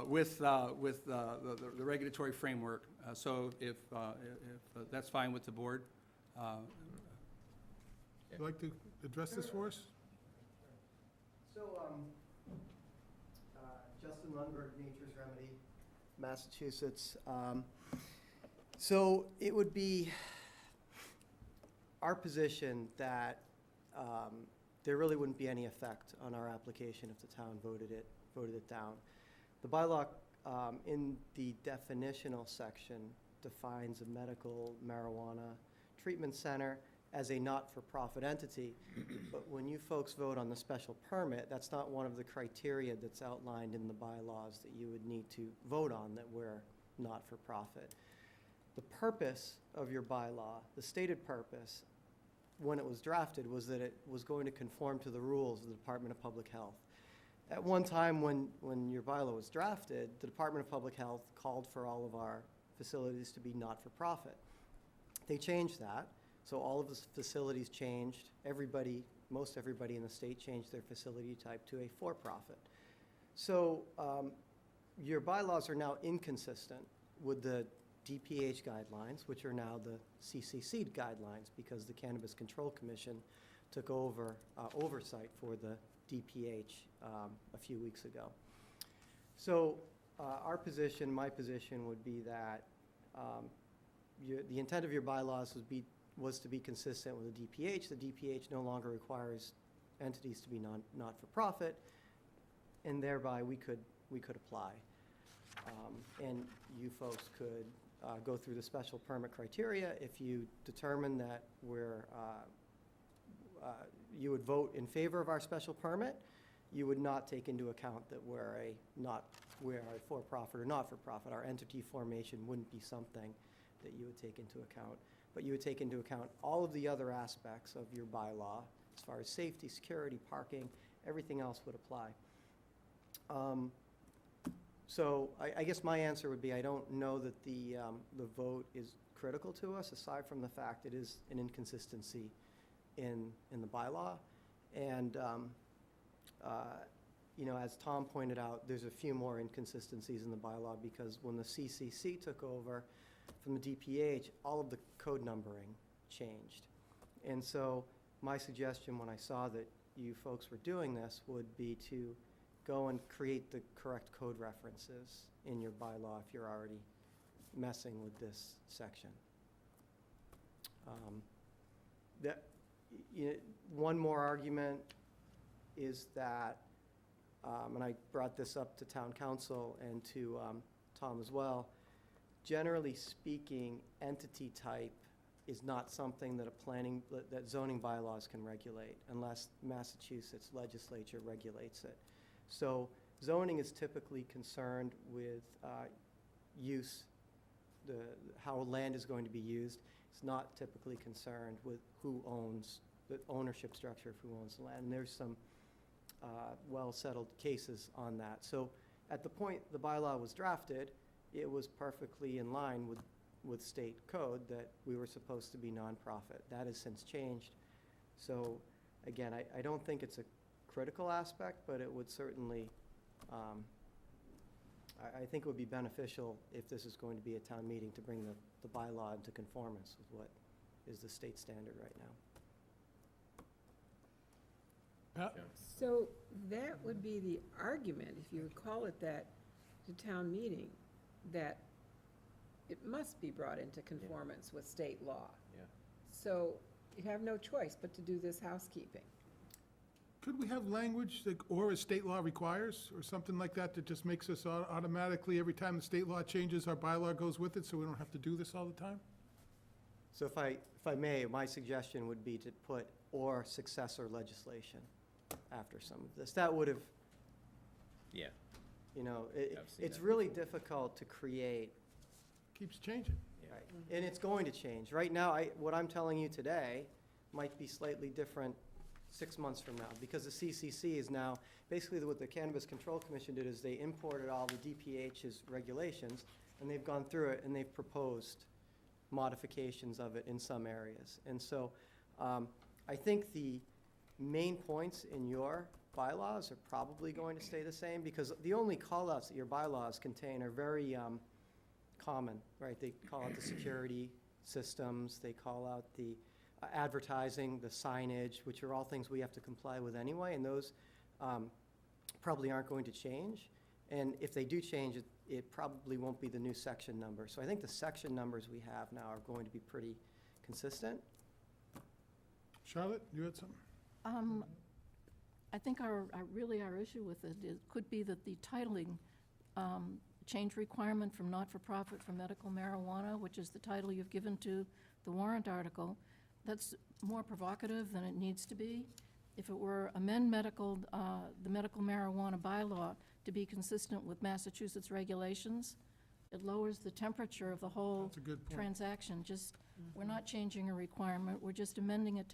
with the regulatory framework. So if that's fine with the board. Would you like to address this for us? So, Justin Lundberg, Nature's Remedy, Massachusetts. So it would be our position that there really wouldn't be any effect on our application if the town voted it down. The bylaw in the definitional section defines a medical marijuana treatment center as a not-for-profit entity, but when you folks vote on the special permit, that's not one of the criteria that's outlined in the bylaws that you would need to vote on, that we're not-for-profit. The purpose of your bylaw, the stated purpose, when it was drafted, was that it was going to conform to the rules of the Department of Public Health. At one time, when your bylaw was drafted, the Department of Public Health called for all of our facilities to be not-for-profit. They changed that, So all of the facilities changed. Everybody, most everybody in the state changed their facility type to a for-profit. So your bylaws are now inconsistent with the DPH guidelines, which are now the CCC guidelines, because the Cannabis Control Commission took over oversight for the DPH a few weeks ago. So our position, my position would be that the intent of your bylaws was to be consistent with the DPH. The DPH no longer requires entities to be not-for-profit, and thereby we could apply. And you folks could go through the special permit criteria. If you determine that you would vote in favor of our special permit, you would not take into account that we're a for-profit or not-for-profit. Our entity formation wouldn't be something that you would take into account. But you would take into account all of the other aspects of your bylaw, as far as safety, security, parking, everything else would apply. So I guess my answer would be, I don't know that the vote is critical to us, aside from the fact it is an inconsistency in the bylaw. And, you know, as Tom pointed out, there's a few more inconsistencies in the bylaw, because when the CCC took over from the DPH, all of the code numbering changed. And so my suggestion when I saw that you folks were doing this would be to go and create the correct code references in your bylaw if you're already messing with this section. One more argument is that, and I brought this up to town council and to Tom as well, generally speaking, entity type is not something that that zoning bylaws can regulate unless Massachusetts legislature regulates it. So zoning is typically concerned with use, how land is going to be used. It's not typically concerned with who owns, the ownership structure of who owns the land. And there's some well-settled cases on that. So at the point the bylaw was drafted, it was perfectly in line with state code that we were supposed to be nonprofit. That has since changed. So again, I don't think it's a critical aspect, but it would certainly, I think it would be beneficial if this is going to be a town meeting to bring the bylaw into conformance with what is the state standard right now. Pat? So that would be the argument, if you would call it that, to town meeting, that it must be brought into conformance with state law. Yeah. So you have no choice but to do this housekeeping. Could we have language that, or as state law requires, or something like that, that just makes us automatically, every time the state law changes, our bylaw goes with it, so we don't have to do this all the time? So if I may, my suggestion would be to put or successor legislation after some of this. That would have, Yeah. you know, I've seen it's that really difficult to create. Keeps changing. Right. And it's going to change. Right now, what I'm telling you today might be slightly different 6 months from now, because the CCC is now, basically what the Cannabis Control Commission did is they imported all the DPH's regulations, and they've gone through it, and they've proposed modifications of it in some areas. And so I think the main points in your bylaws are probably going to stay the same, because the only call-outs that your bylaws contain are very common, right? They call out the security systems, they call out the advertising, the signage, which are all things we have to comply with anyway, and those probably aren't going to change. And if they do change, it probably won't be the new section number. So I think the section numbers we have now are going to be pretty consistent. Charlotte, you had something? I think our issue with it could be that the titling change requirement from not-for-profit for medical marijuana, which is the title you've given to the warrant article, that's more provocative than it needs to be. If it were amend the medical marijuana bylaw to be consistent with Massachusetts regulations, it lowers the temperature of the whole That's a good point. transaction. We're not changing a requirement, we're just amending it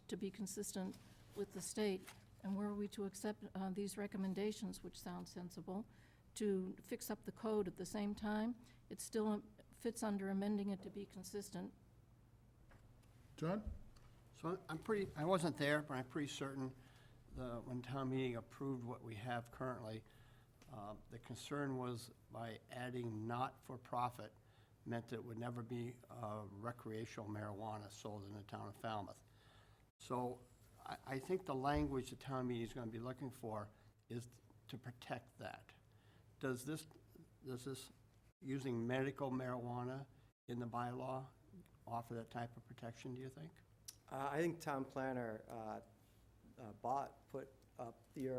to be consistent with the state. And were we to accept these recommendations, which sound sensible, to fix up the code at the same time, it still fits under amending it to be consistent. John? So I wasn't there, but I'm pretty certain when town meeting approved what we have currently, the concern was by adding not-for-profit meant that it would never be recreational marijuana sold in the town of Falmouth. So I think the language the town meeting is going to be looking for is to protect that. Does this, using medical marijuana in the bylaw offer that type of protection, do you think? I think town planner put up you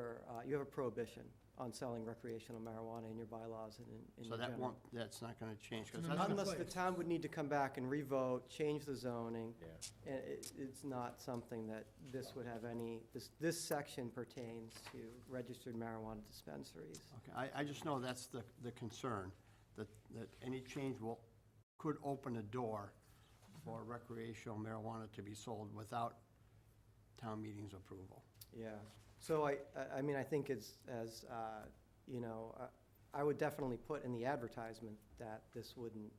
have a prohibition on selling recreational marijuana in your bylaws and in So your that general. won't, that's not going to change, because It's that's, Unless the town would need to come back and revote, change the zoning. Yeah. And it's not something that this would have any, this section pertains to registered marijuana dispensaries. okay, I just know that's the concern, that any change could open a door for recreational marijuana to be sold without town meeting's approval. Yeah, so I mean, I think you know, I would definitely put in the advertisement that this wouldn't,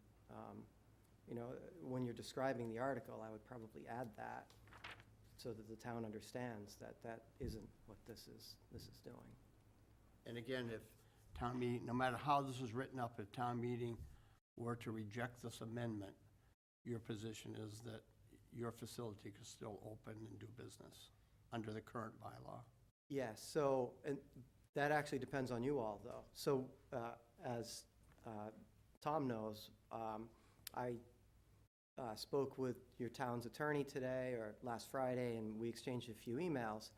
you know, when you're describing the article, I would probably add that so that the town understands that that isn't what this is doing. And again, if town meeting, no matter how this is written up, if town meeting were to reject this amendment, your position is that your facility could still open and do business under the current bylaw? Yes, so, and that actually depends on you all, though. So, as Tom knows, I spoke with your town's attorney today, or last Friday, and we exchanged a few emails,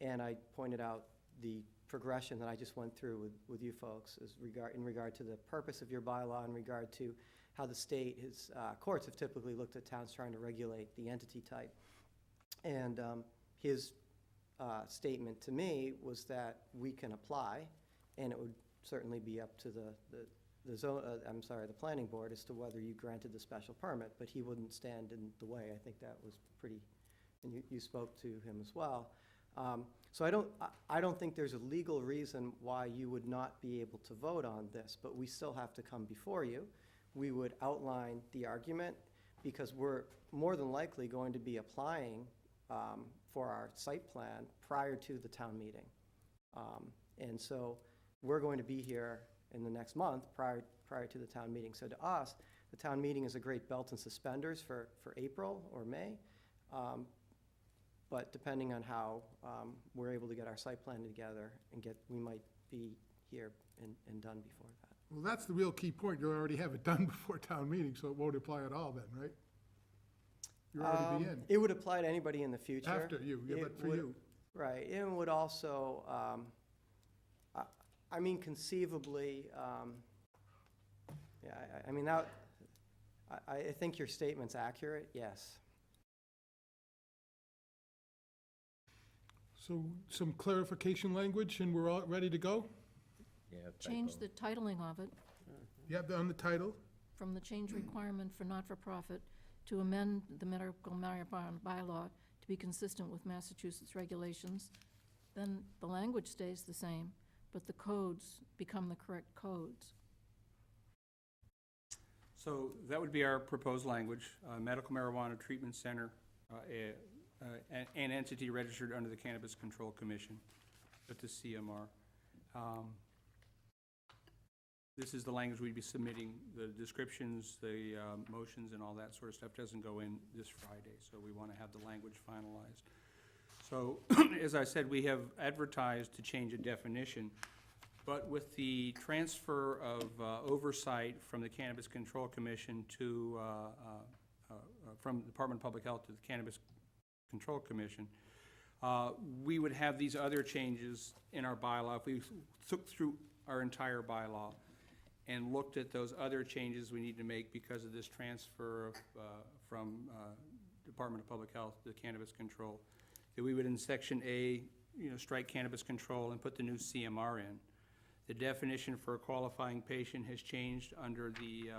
and I pointed out the progression that I just went through with you folks in regard to the purpose of your bylaw, in regard to how the state, courts have typically looked at towns trying to regulate the entity type. And his statement to me was that we can apply, and it would certainly be up to the planning board as to whether you granted the special permit, but he wouldn't stand in the way. I think that was pretty, and you spoke to him as well. So I don't think there's a legal reason why you would not be able to vote on this, but we still have to come before you. We would outline the argument, because we're more than likely going to be applying for our site plan prior to the town meeting. And so we're going to be here in the next month prior to the town meeting. So to us, the town meeting is a great belt and suspenders for April or May. But depending on how we're able to get our site plan together we might be here and done before that. Well, that's the real key point. You already have it done before town meeting, so it won't apply at all then, right? You're already be in. It would apply to anybody in the future. After you, yeah, It but for would- you. Right, and it would also, I mean, conceivably, yeah, I mean, I think your statement's accurate, yes. So some clarification language, and we're all ready to go? Yeah, Change typo. the titling of it You have on the title? from the change requirement for not-for-profit to amend the medical marijuana bylaw to be consistent with Massachusetts regulations. Then the language stays the same, but the codes become the correct codes. So that would be our proposed language, medical marijuana treatment center, an entity registered under the Cannabis Control Commission, but the CMR. This is the language we'd be submitting. The descriptions, the motions, and all that sort of stuff doesn't go in this Friday, so we want to have the language finalized. So, as I said, we have advertised to change a definition, but with the transfer of oversight from the Cannabis Control Commission to, from the Department of Public Health to the Cannabis Control Commission, we would have these other changes in our bylaw. If we took through our entire bylaw and looked at those other changes we need to make because of this transfer of, from Department of Public Health to Cannabis Control, that we would in Section A, strike cannabis control and put the new CMR in. The definition for a qualifying patient has changed under the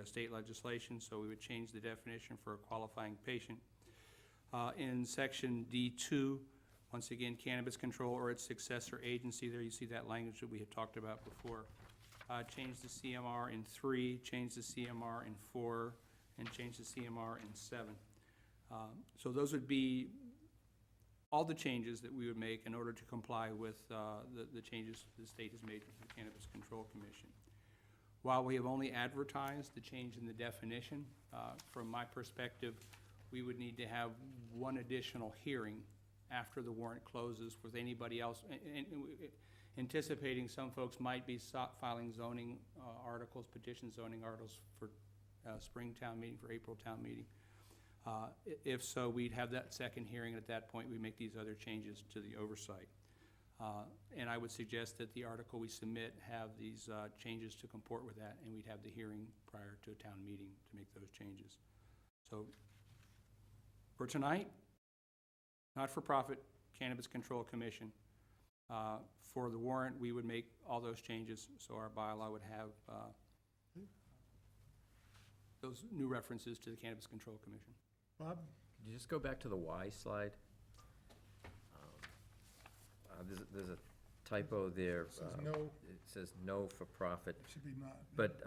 state legislation, so we would change the definition for a qualifying patient. In Section D2, once again, cannabis control or its successor agency, there you see that language that we had talked about before. Change the CMR in 3, change the CMR in 4, and change the CMR in 7. So those would be all the changes that we would make in order to comply with the changes the state has made to the Cannabis Control Commission. While we have only advertised the change in the definition, from my perspective, we would need to have one additional hearing after the warrant closes with anybody else, anticipating some folks might be filing zoning articles, petition zoning articles for spring town meeting, for April town meeting. If so, we'd have that second hearing, and at that point, we make these other changes to the oversight. And I would suggest that the article we submit have these changes to comport with that, and we'd have the hearing prior to a town meeting to make those changes. So, for tonight, not-for-profit Cannabis Control Commission. For the warrant, we would make all those changes, so our bylaw would have those new references to the Cannabis Control Commission. Bob? Could you just go back to the Y slide? There's a typo there. It says no. It says no for profit, It should be not. but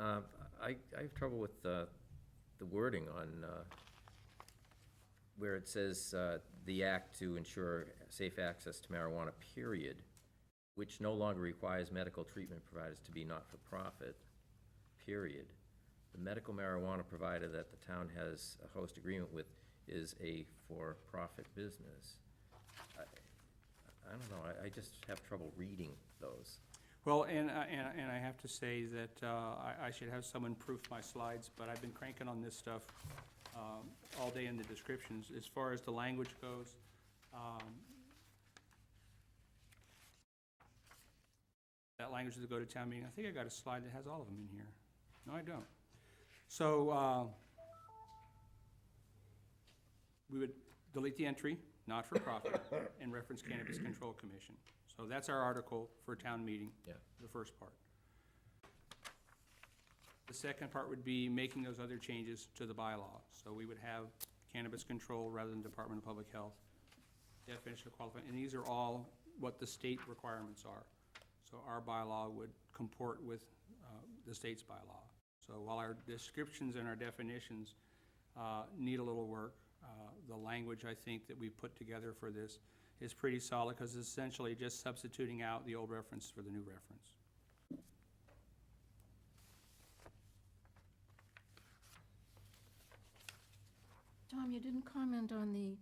I have trouble with the wording on where it says the act to ensure safe access to marijuana, period, which no longer requires medical treatment providers to be not-for-profit, period. The medical marijuana provider that the town has a host agreement with is a for-profit business. I don't know, I just have trouble reading those. Well, and I have to say that I should have someone proof my slides, but I've been cranking on this stuff all day in the descriptions. As far as the language goes, that language to go to town meeting, I think I got a slide that has all of them in here. No, I don't. So, we would delete the entry, not-for-profit, and reference Cannabis Control Commission. So that's our article for town meeting. Yeah. The first part. The second part would be making those other changes to the bylaw. So we would have cannabis control rather than Department of Public Health. Definition of qualified, and these are all what the state requirements are. So our bylaw would comport with the state's bylaw. So while our descriptions and our definitions need a little work, the language, I think, that we put together for this is pretty solid, because it's essentially just substituting out the old reference for the new reference. Tom, you didn't comment on the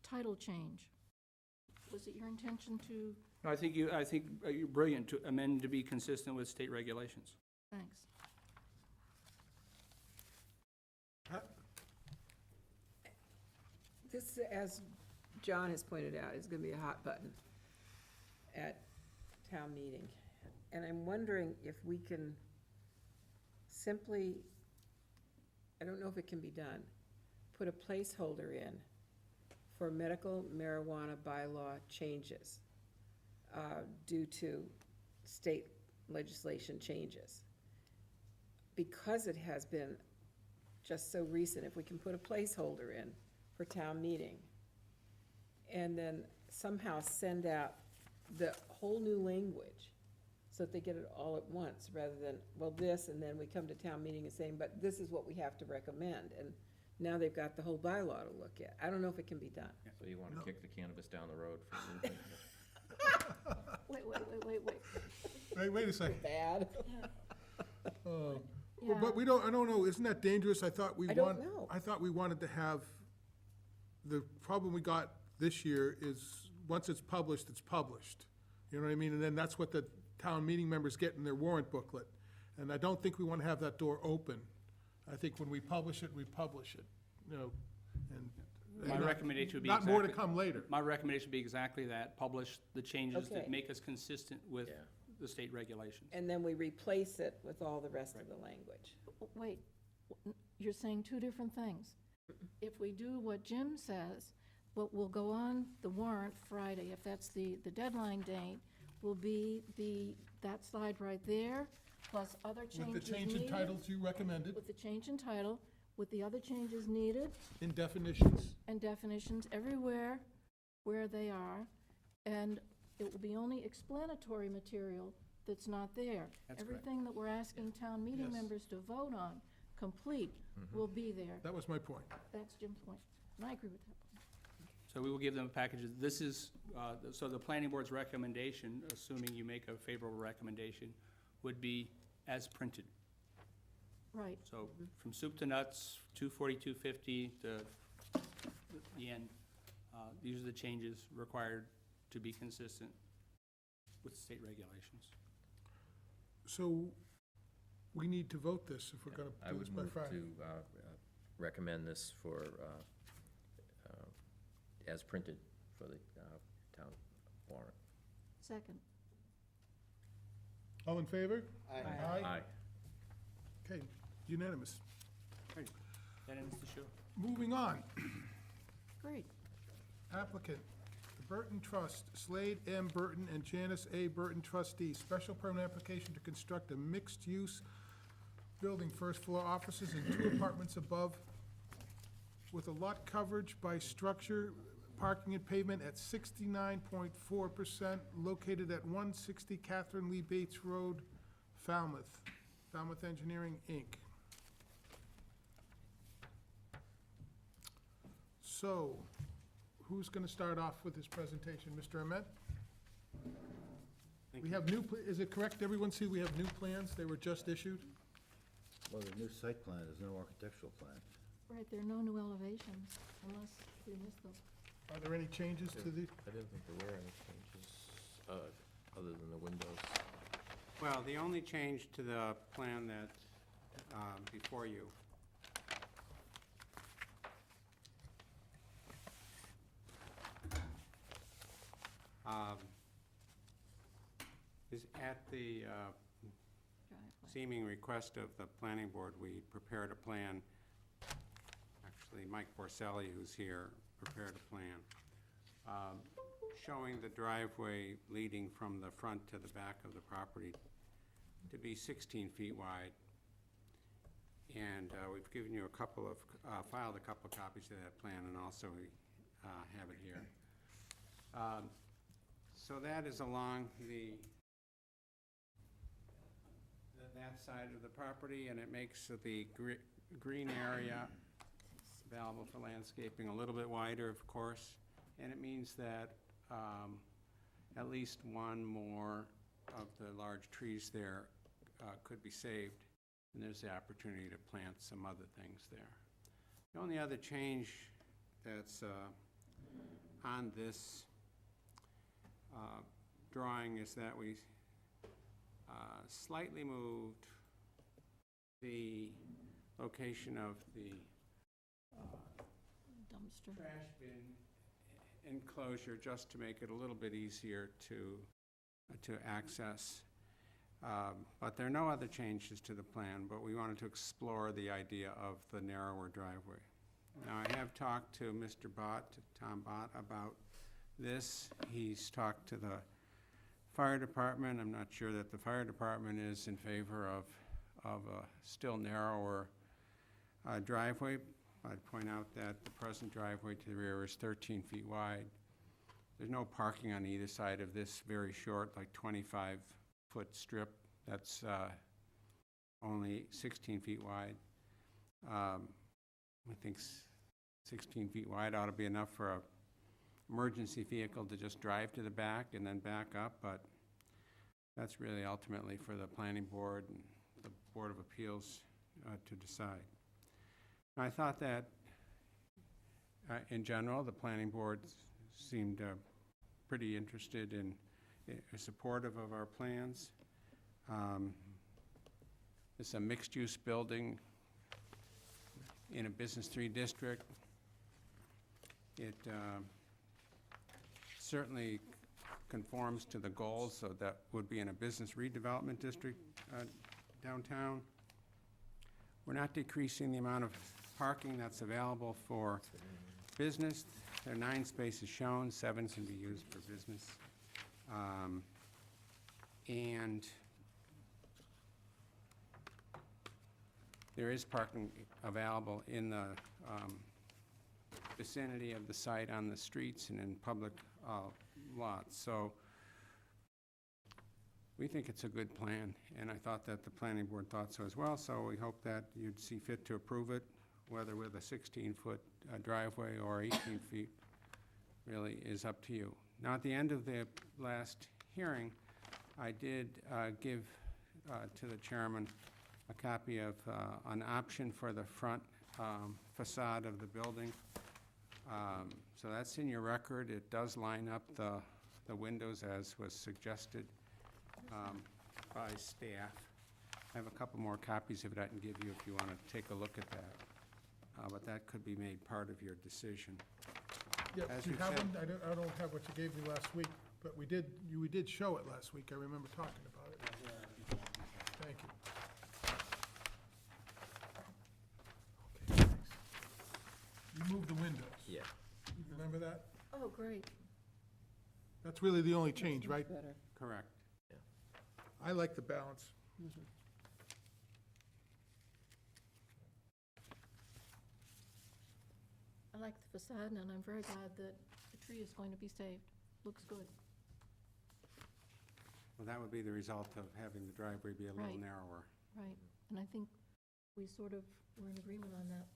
title change. Was it your intention to, No, I think you're brilliant to amend to be consistent with state regulations. thanks. This, as John has pointed out, is gonna be a hot button at town meeting. And I'm wondering if we can simply, I don't know if it can be done, put a placeholder in for medical marijuana bylaw changes due to state legislation changes. Because it has been just so recent, if we can put a placeholder in for town meeting, and then somehow send out the whole new language, so that they get it all at once, rather than, well, this, and then we come to town meeting and saying, but this is what we have to recommend, and now they've got the whole bylaw to look at. I don't know if it can be done. So you want to kick the cannabis down the road for movement? Wait. Wait a second. Bad. Well, Yeah. but we don't, I don't know, isn't that dangerous? I thought we I don't know. I thought we wanted to have, the problem we got this year is, once it's published, it's published. You know what I mean? And then that's what the town meeting members get in their warrant booklet. And I don't think we want to have that door open. I think when we publish it, you know, and. My recommendation would be Not more to exactly- come later. My recommendation would be exactly that, publish the changes that Okay. make us consistent with Yeah. the state regulations. And then we replace it with all the rest of the language. Wait, you're saying two different things. If we do what Jim says, what will go on the warrant Friday, if that's the deadline date, will be that slide right there, plus other With changes the change in needed. titles you recommended, With the change in title, with the other changes needed, in definitions. and definitions everywhere where they are, and it will be only explanatory material that's not there. That's correct. Everything that we're asking town meeting Yes. members to vote on, complete will be there. That was my point. That's Jim's point, and I agree with that point. So we will give them packages. This is, so the planning board's recommendation, assuming you make a favorable recommendation, would be as printed. Right, So from soup to nuts, 24250 to the end, these are the changes required to be consistent with state regulations. So we need to vote this if we're going I to do would this by move Friday. to recommend this for, as printed for the town warrant. second. All in favor? Aye. Okay, unanimous. That ends the show. Moving on. Great. Applicant, the Burton Trust, Slade M. Burton and Janice A. Burton trustee, special permit application to construct a mixed-use building, first floor offices and 2 apartments above, with a lot coverage by structure, parking and pavement at 69.4%, located at 160 Catherine Lee Bates Road, Falmouth. Falmouth Engineering, Inc. So, who's going to start off with this presentation? Mr. Ahmet? We have new, is it correct, everyone see we have new plans? They were just issued? Well, the new site plan, there's no architectural plan. Right, there are no new elevations, unless we missed them. Are there any changes to the, I didn't think there were any changes, other than the windows. Well, the only change to the plan that, before you, is at the Driveway. seeming request of the planning board, we prepared a plan. Actually, Mike Borselli, who's here, prepared a plan showing the driveway leading from the front to the back of the property to be 16 feet wide. And we've given you a couple of, filed a couple of copies of that plan, and also we have it here. So that is along that side of the property, and it makes the green area available for landscaping a little bit wider, of course, and it means that at least one more of the large trees there could be saved, and there's the opportunity to plant some other things there. The only other change that's on this drawing is that we slightly moved the location of the Dumpster. trash bin enclosure, just to make it a little bit easier to access. But there are no other changes to the plan, but we wanted to explore the idea of the narrower driveway. Now, I have talked to Mr. Bott, Tom Bott, about this. He's talked to the fire department. I'm not sure that the fire department is in favor of a still narrower driveway. I'd point out that the present driveway to the rear is 13 feet wide. There's no parking on either side of this very short, like 25-foot strip. That's only 16 feet wide. I think 16 feet wide ought to be enough for a emergency vehicle to just drive to the back and then back up, but that's really ultimately for the planning board and the Board of Appeals to decide. I thought that, in general, the planning board seemed pretty interested in, supportive of our plans. It's a mixed-use building in a Business 3 district. It certainly conforms to the goals, so that would be in a business redevelopment district downtown. We're not decreasing the amount of parking that's available for business. There are 9 spaces shown, 7 can be used for business. And there is parking available in the vicinity of the site, on the streets and in public lots. So We think it's a good plan, and I thought that the planning board thought so as well, so we hope that you'd see fit to approve it, whether with a 16-foot driveway or 18 feet, really is up to you. Now, at the end of the last hearing, I did give to the chairman a copy of an option for the front facade of the building. So that's in your record. It does line up the windows as was suggested by staff. I have a couple more copies of it I can give you if you want to take a look at that. But that could be made part of your decision. Yeah, As do you you have said- one? I don't have what you gave me last week, but we did show it last week. I remember talking about it. Thank you. Okay, thanks. You moved the windows. Yeah. You remember that? Oh, great. That's really the only change, right? Better. Correct. I like the balance. I like the facade, and I'm very glad that the tree is going to be saved. Looks good. Well, that would be the result of having the driveway be a little Right. narrower. Right, and I think we sort of were in agreement on that.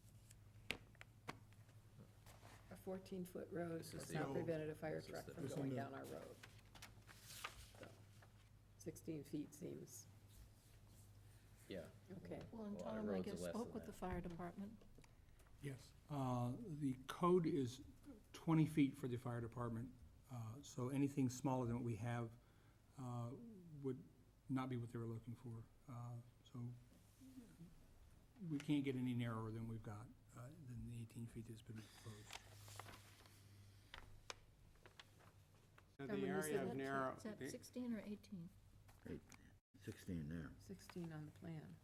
A 14-foot road This is has the not old- prevented a fire this is truck the- from This is going new. down our road. So, 16 feet seems, Yeah. okay. Well, and A lot of Tom, I roads are guess, less spoke than with the that. fire department. Yes. The code is 20 feet for the fire department, so anything smaller than what we have would not be what they were looking for. So we can't get any narrower than we've got, than the 18 feet that's been proposed. So Cameron, the you area said of that narrow, Is that the- 16 or 18? 16 there. 16 on the plan.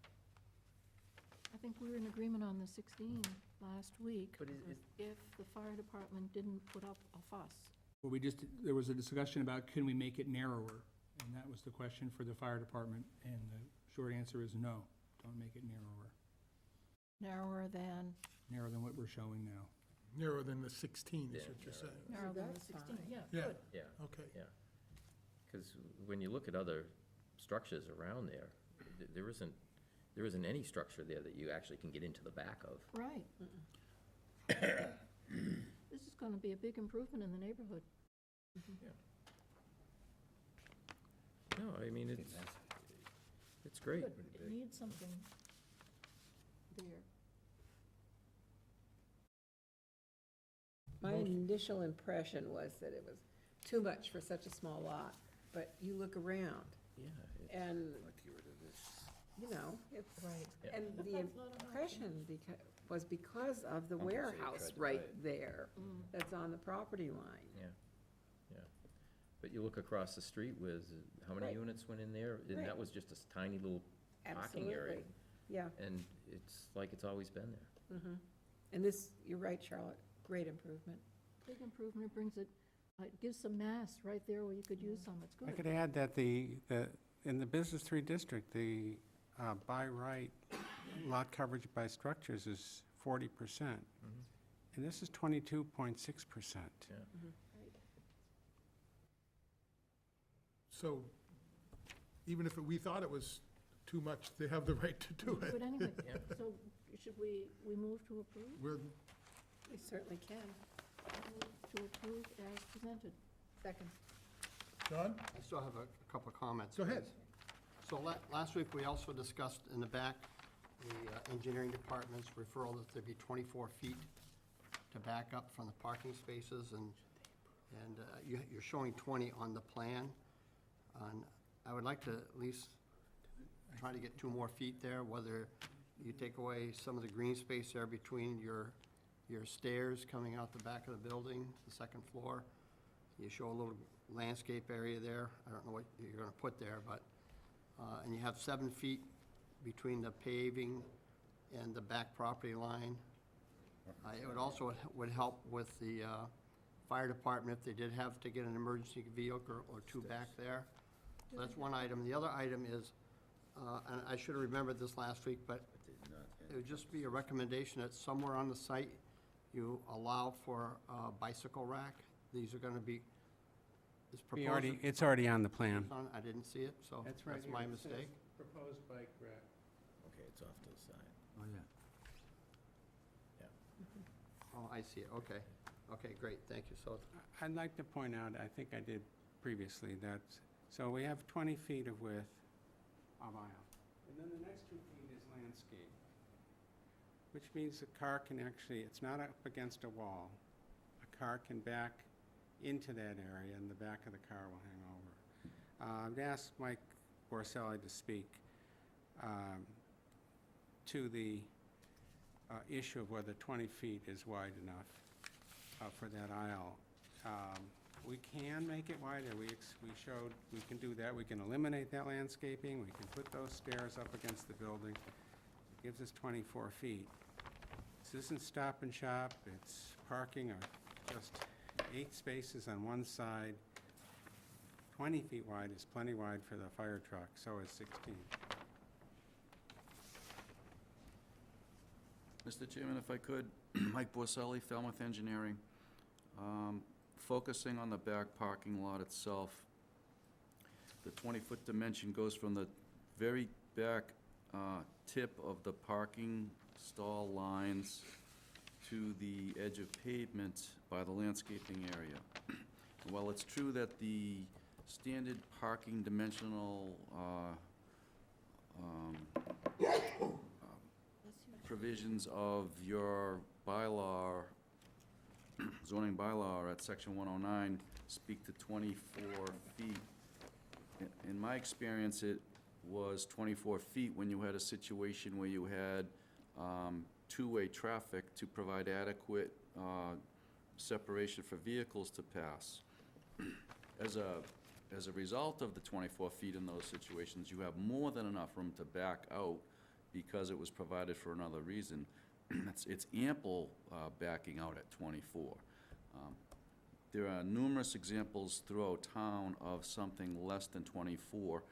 I think we were in agreement on the 16 last week, But is- if the fire department didn't put up a fuss. Well, there was a discussion about can we make it narrower? And that was the question for the fire department, and the short answer is no, don't make it narrower, Narrower than, narrower than what we're showing now. Narrower than the 16 is Yeah, what you're narrower. saying. narrower than the that's 16, fine. yeah, Yeah. good. Yeah. Okay. Because when you look at other structures around there, there isn't any structure there that you actually can get into the back of. Right. This is going to be a big improvement in the neighborhood. No, I mean, it's great. Good. It needs something there. My initial impression was that it was too much for such a small lot, but you look around, Yeah. and, you know, it's, Right. Yeah. and the That's not an impression was because of the Uncle Sam warehouse tried to buy right it. there, Mm. that's on the property line. Yeah. But you look across the street with, how many Right. units went in there? And Right. that was just a tiny little parking area. Absolutely, yeah. And it's like it's always been there. And this, you're right, Charlotte, great improvement. Big improvement, it brings it, it gives some mass right there where you could use some, it's I good. could add that in the Business 3 District, the by right lot coverage by structures is 40%. And this is 22.6%. Yeah. So even if we thought it was too much, they have the right to do it. But anyway, Yeah. so should we move to approve? We're, We certainly can. Move to approve as presented. Second. John? I still have a couple of comments. Go ahead. please. So last week, we also discussed in the back, the engineering department's referral that there be 24 feet to back up from the parking spaces, and you're showing 20 on the plan. And I would like to at least try to get 2 more feet there, whether you take away some of the green space there between your stairs coming out the back of the building, the second floor. You show a little landscape area there. I don't know what you're gonna put there, but, and you have 7 feet between the paving and the back property line. It would also would help with the fire department if they did have to get an emergency vehicle or 2 back there. So that's one item. The other item is, and I should have remembered this last week, but it would just be a recommendation that somewhere on the site, you allow for a bicycle rack. These are gonna be, It's We proposed. already, it's already on the plan. I didn't see it, so That's right that's here. my It says mistake. Proposed bike rack. Okay, it's off to the side. Oh, yeah. Oh, I see it, okay. Okay, great, thank you. So, I'd like to point out, I think I did previously, that, so we have 20 feet of width of aisle. And then the next 2 feet is landscape, which means the car can actually, it's not up against a wall. A car can back into that area and the back of the car will hang over. I'd ask Mike Borselli to speak to the issue of whether 20 feet is wide enough for that aisle. We can make it wider. We showed we can do that. We can eliminate that landscaping. We can put those stairs up against the building. It gives us 24 feet. This isn't Stop and Shop. It's parking of just 8 spaces on one side. 20 feet wide is plenty wide for the fire truck. So is 16. Mr. Chairman, if I could, Mike Borselli, Falmouth Engineering. Focusing on the back parking lot itself, the 20-foot dimension goes from the very back tip of the parking stall lines to the edge of pavement by the landscaping area. While it's true that the standard parking dimensional provisions of your bylaw, zoning bylaw at section 109 speak to 24 feet. In my experience, it was 24 feet when you had a situation where you had two-way traffic to provide adequate separation for vehicles to pass. As a result of the 24 feet in those situations, you have more than enough room to back out because it was provided for another reason. It's ample backing out at 24. There are numerous examples throughout town of something less than 24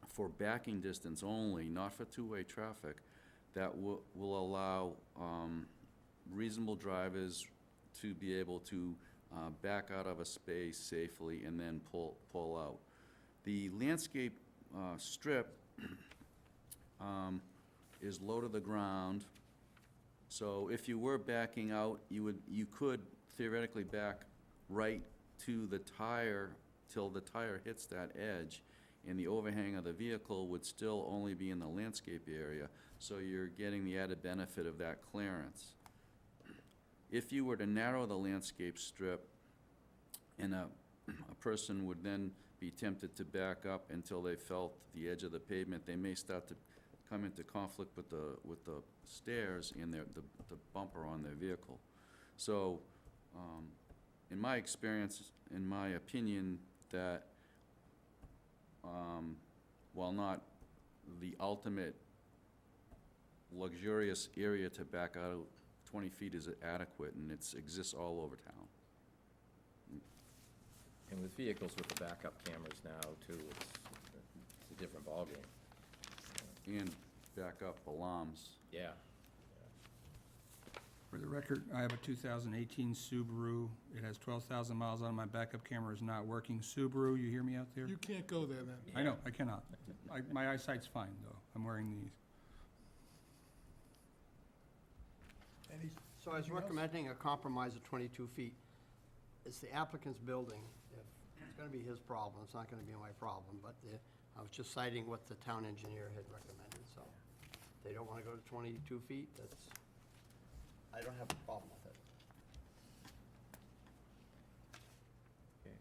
for backing distance only, not for two-way traffic, that will allow reasonable drivers to be able to back out of a space safely and then pull out. The landscape strip is low to the ground, so if you were backing out, you could theoretically back right to the tire till the tire hits that edge, and the overhang of the vehicle would still only be in the landscape area, so you're getting the added benefit of that clearance. If you were to narrow the landscape strip, and a person would then be tempted to back up until they felt the edge of the pavement, they may start to come into conflict with the stairs and the bumper on their vehicle. So, in my experience, in my opinion, that while not the ultimate luxurious area to back out, 20 feet is adequate, and it exists all over town. And with vehicles with the backup cameras now, too, it's a different ballgame. And backup alarms. Yeah. For the record, I have a 2018 Subaru. It has 12,000 miles on it. My backup camera is not working. Subaru, you hear me out there? You can't go there then. I know, I cannot. My eyesight's fine, though. I'm wearing these. Any- so I was Anything else? recommending a compromise of 22 feet. It's the applicant's building. If it's gonna be his problem, it's not gonna be my problem, but I was just citing what the town engineer had recommended, so. If they don't wanna go to 22 feet, I don't have a problem with it. Okay.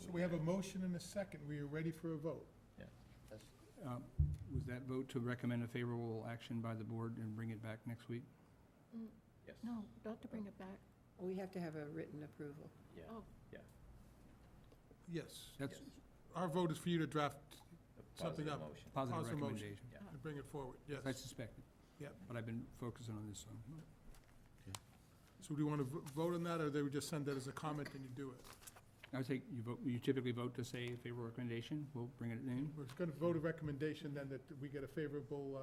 So we have a motion and a second. We are ready for a vote. That's- Was that vote to recommend a favorable action by the board and bring it back next week? Yes. No, not to bring it back. We have to have a written approval. Yeah. Oh. Yeah. Yes. That's Our vote is for you to draft A something positive up. motion. positive Positive motion. recommendation. Yeah. And bring it forward, yes. I suspected. Yep. But I've been focusing on this, so. So do you want to vote on that, or they would just send that as a comment and you do it? I would say you typically vote to say favorable recommendation. We'll bring it in. We're going to vote a recommendation then that we get a favorable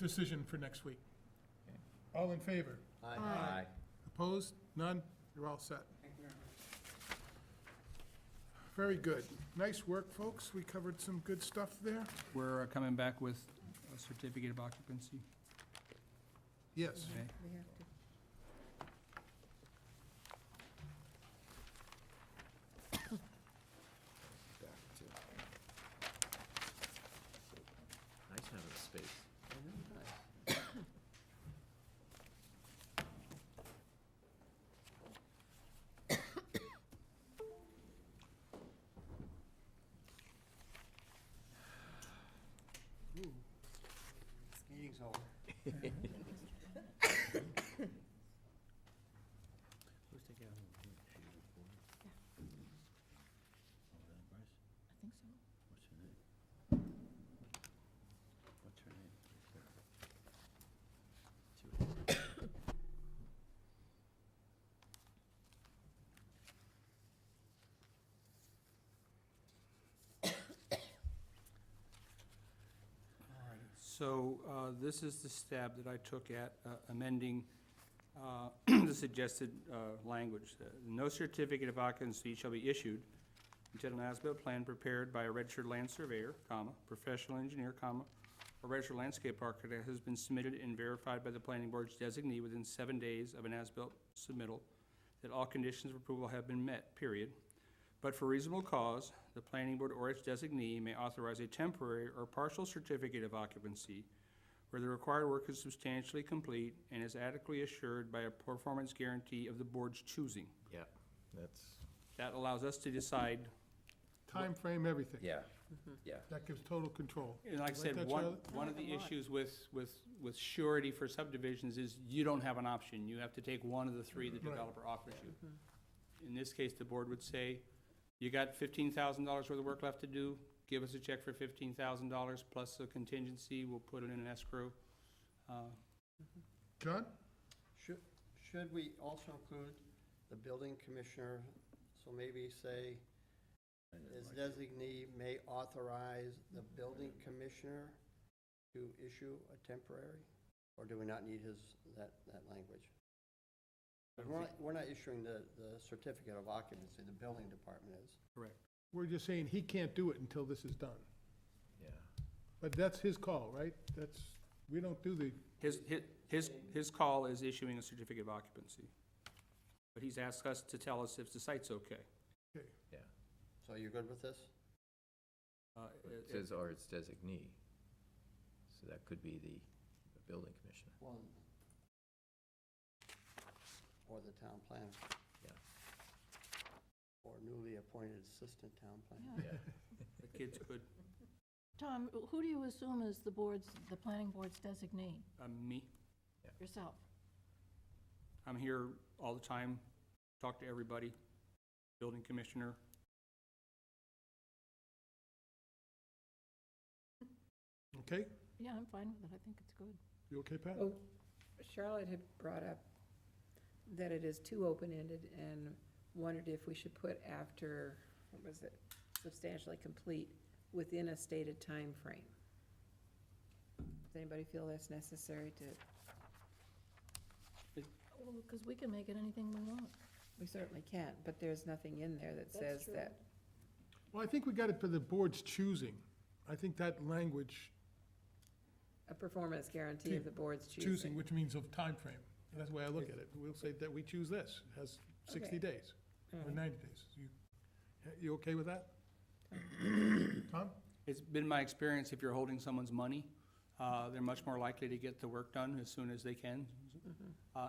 decision for next week. Okay. All in favor? Aye. Aye. Opposed? None? You're all set. Very good. Nice work, folks. We covered some good stuff there. We're coming back with a certificate of occupancy. Yes. Okay. We have to. Nice having a space. Meeting's over. Who's the gal who did she report? Oh, that Bryce? I think so. What's her name? What's her name? So this is the stab that I took at amending the suggested language. No certificate of occupancy shall be issued until an as-built plan prepared by a registered land surveyor, comma, professional engineer, comma, or registered landscape architect has been submitted and verified by the planning board's designee within 7 days of an as-built submittal, that all conditions of approval have been met, period. But for reasonable cause, the planning board or its designee may authorize a temporary or partial certificate of occupancy where the required work is substantially complete and is adequately assured by a performance guarantee of the board's choosing. Yeah, that's, That allows us to decide, Time frame, everything. yeah, yeah. That gives total control. and like I Like said, that, one, Charlotte? one of the issues with surety for subdivisions is you don't have an option. You have to take one of the three the Right. developer offers you. In this case, the board would say, you got $15,000 worth of work left to do, give us a check for $15,000 plus a contingency, we'll put it in an escrow. John? Should we also include the building commissioner, so maybe say, his designee may authorize the building commissioner to issue a temporary? Or do we not need that language? 'Cause we're not issuing the certificate of occupancy, the building department is. Correct. We're just saying he can't do it until this is done. Yeah. But that's his call, right? We don't do the, His call is issuing a certificate of occupancy. But he's asked us to tell us if the site's okay. So you're good with this? It says, or its designee. So that could be the building commissioner. Well, or the town planner. Yeah. Or newly appointed assistant town planner. Yeah. The kids could, Tom, who do you assume is the planning board's designee? me, Yourself? I'm here all the time, talk to everybody, building commissioner. okay? Yeah, I'm fine with it. I think it's good. You okay, Pat? Oh, Charlotte had brought up that it is too open-ended and wondered if we should put after, what was it, substantially complete, within a stated time frame. Does anybody feel that's necessary to, Well, because we can make it anything we want. we certainly can't, but there's nothing in there that That's says true. that. Well, I think we got it for the board's choosing. I think that language, A performance guarantee of the board's choosing, which means of time frame. That's the way I look at it. We'll say that we choose this. It has 60 Okay. days All or right. 90 days. You okay with that? Tom? It's been my experience, if you're holding someone's money, they're much more likely to get the work done as soon as they can.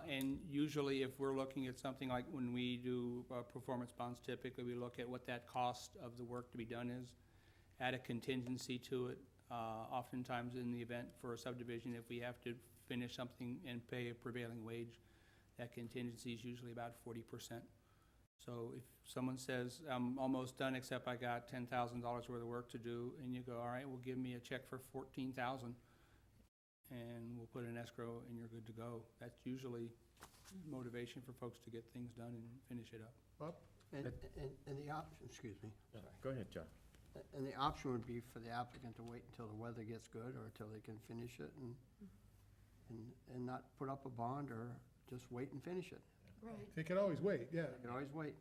And usually, if we're looking at something like when we do performance bonds, typically we look at what that cost of the work to be done is, add a contingency to it. Oftentimes in the event for a subdivision, if we have to finish something and pay a prevailing wage, that contingency is usually about 40%. So if someone says, I'm almost done, except I got $10,000 worth of work to do, and you go, all right, well, give me a check for $14,000, and we'll put an escrow, and you're good to go. That's usually motivation for folks to get things done and finish it up. Bob? And the option, excuse me, Go ahead, John. and the option would be for the applicant to wait until the weather gets good or until they can finish it and not put up a bond or just wait and finish it. Right. They can always wait, yeah. They can always wait.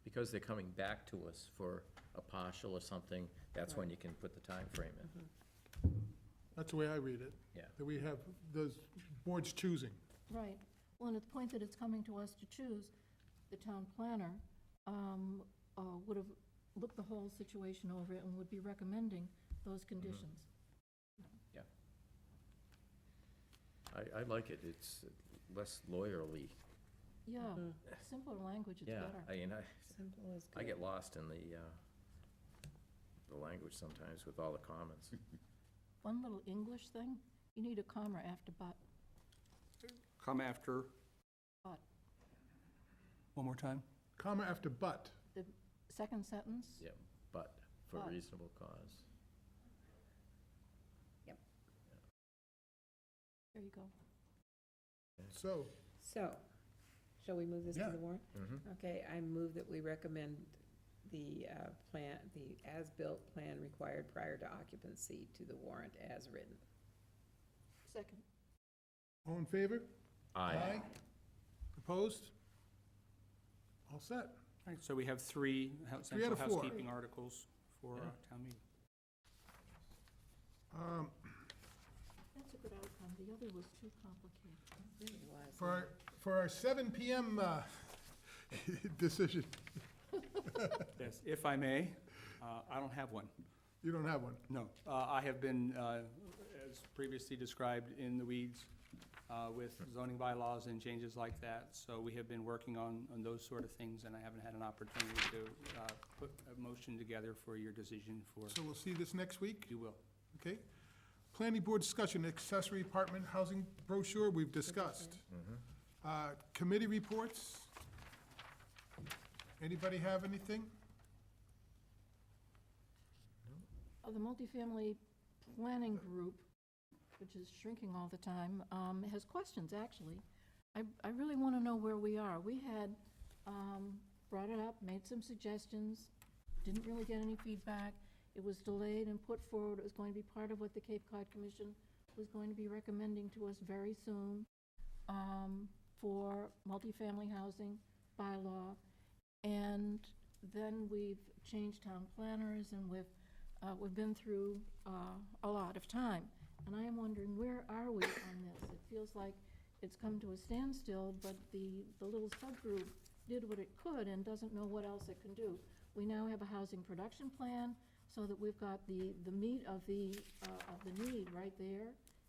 Because they're coming back to us for a partial or something, that's when you can put the time frame in. That's the way I read it. Yeah. That we have those boards choosing. Right. Well, and at the point that it's coming to us to choose, the town planner would have looked the whole situation over and would be recommending those conditions. I like it, it's less lawyerly. Yeah, simpler language is Yeah, better. I mean, Simple as I good. get lost in the language sometimes with all the comments. One little English thing, you need a comma after but. Come after, But. one more time? Comma after but. The second sentence, Yeah, but for But. reasonable cause. there you go. So, So, shall we move this to Yeah. the warrant? Okay, I move that we recommend the plan, the as-built plan required prior to occupancy to the warrant as written. Second. all in favor? Aye. Opposed? All set. All right, so we have three Three out essential of four. housekeeping articles for town meeting. That's a good outcome. The other was too complicated. It really was. For our 7 PM decision, Yes, if I may, I don't have one. you don't have one. No. I have been, as previously described, in the weeds with zoning bylaws and changes like that. So we have been working on those sort of things, and I haven't had an opportunity to put a motion together for your decision for, So we'll see this next week, you will. okay? Planning board discussion, accessory apartment housing brochure, we've discussed. Committee reports? Anybody have anything? The multifamily planning group, which is shrinking all the time, has questions, actually. I really want to know where we are. We had brought it up, made some suggestions, didn't really get any feedback. It was delayed and put forward. It was going to be part of what the Cape Cod Commission was going to be recommending to us very soon for multifamily housing bylaw. And then we've changed town planners, and we've been through a lot of time. And I am wondering, where are we on this? It feels like it's come to a standstill, but the little subgroup did what it could and doesn't know what else it can do. We now have a housing production plan, so that we've got the meat of the need right there,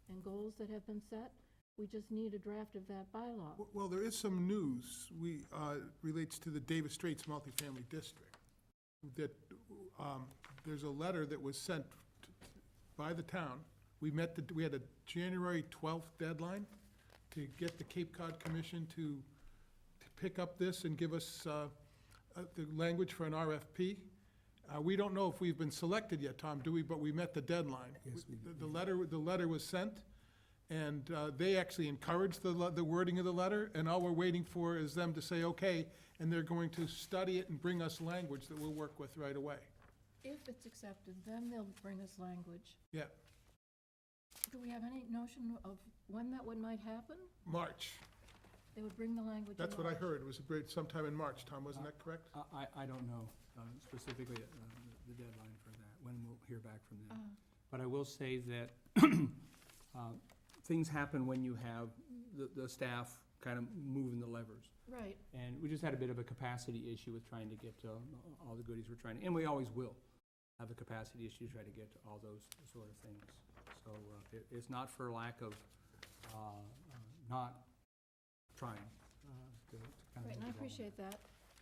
and goals that have been set. We just need a draft of that bylaw. Well, there is some news, relates to the Davis Straits multifamily district. That, there's a letter that was sent by the town. We had a January 12th deadline to get the Cape Cod Commission to pick up this and give us, the language for an RFP. We don't know if we've been selected yet, Tom, do we? But we met the deadline. Yes, we did. The letter was sent, and they actually encouraged the wording of the letter, and all we're waiting for is them to say, okay, and they're going to study it and bring us language that we'll work with right away. If it's accepted, then they'll bring us language. Yeah, Do we have any notion of when that one might happen? March. They would bring the language in That's what I March. heard. It was sometime in March, Tom, wasn't that correct? I don't know specifically the deadline for that, when we'll hear back from them. Uh, But I will say that things happen when you have the staff kind of moving the levers. Right, And we just had a bit of a capacity issue with trying to get all the goodies we're trying, and we always will have a capacity issue to try to get to all those sort of things. So it's not for lack of not trying to kind of. right, and I move it along. appreciate that.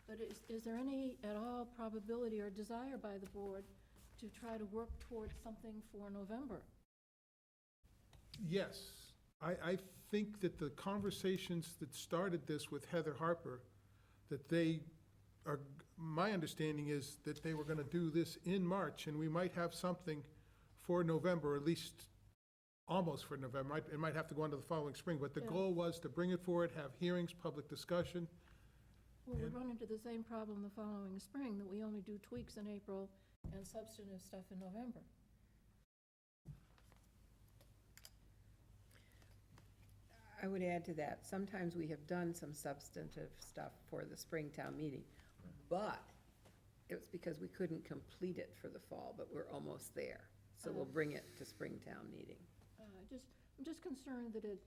But is there any at all probability or desire by the board to try to work towards something for November? Yes. I think that the conversations that started this with Heather Harper, that they are, my understanding is that they were gonna do this in March, and we might have something for November, or at least almost for November. It might have to go into the following spring, but the Yeah. goal was to bring it forward, have hearings, public discussion. Well, we And- run into the same problem the following spring, that we only do tweaks in April and substantive stuff in November. I would add to that, sometimes we have done some substantive stuff for the Springtown meeting, but it was because we couldn't complete it for the fall, but we're almost there. So we'll bring it to Springtown meeting. I'm just concerned that it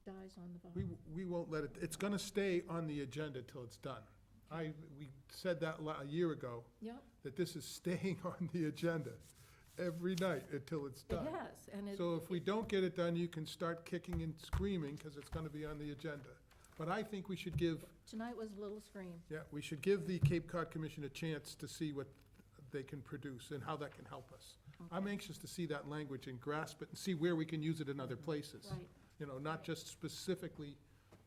dies on the vine. We won't let it, it's gonna stay on the agenda till it's done. We said that a year ago, Yep, that this is staying on the agenda every night until it's it done. has, and it, So if we don't get it done, you can start kicking and screaming, because it's gonna be on the agenda. But I think we should give, tonight was a little scream. yeah, we should give the Cape Cod Commission a chance to see what they can produce and how that can help us. I'm anxious to see that language and grasp it and see where we can use it in other places. Right. You know, not just specifically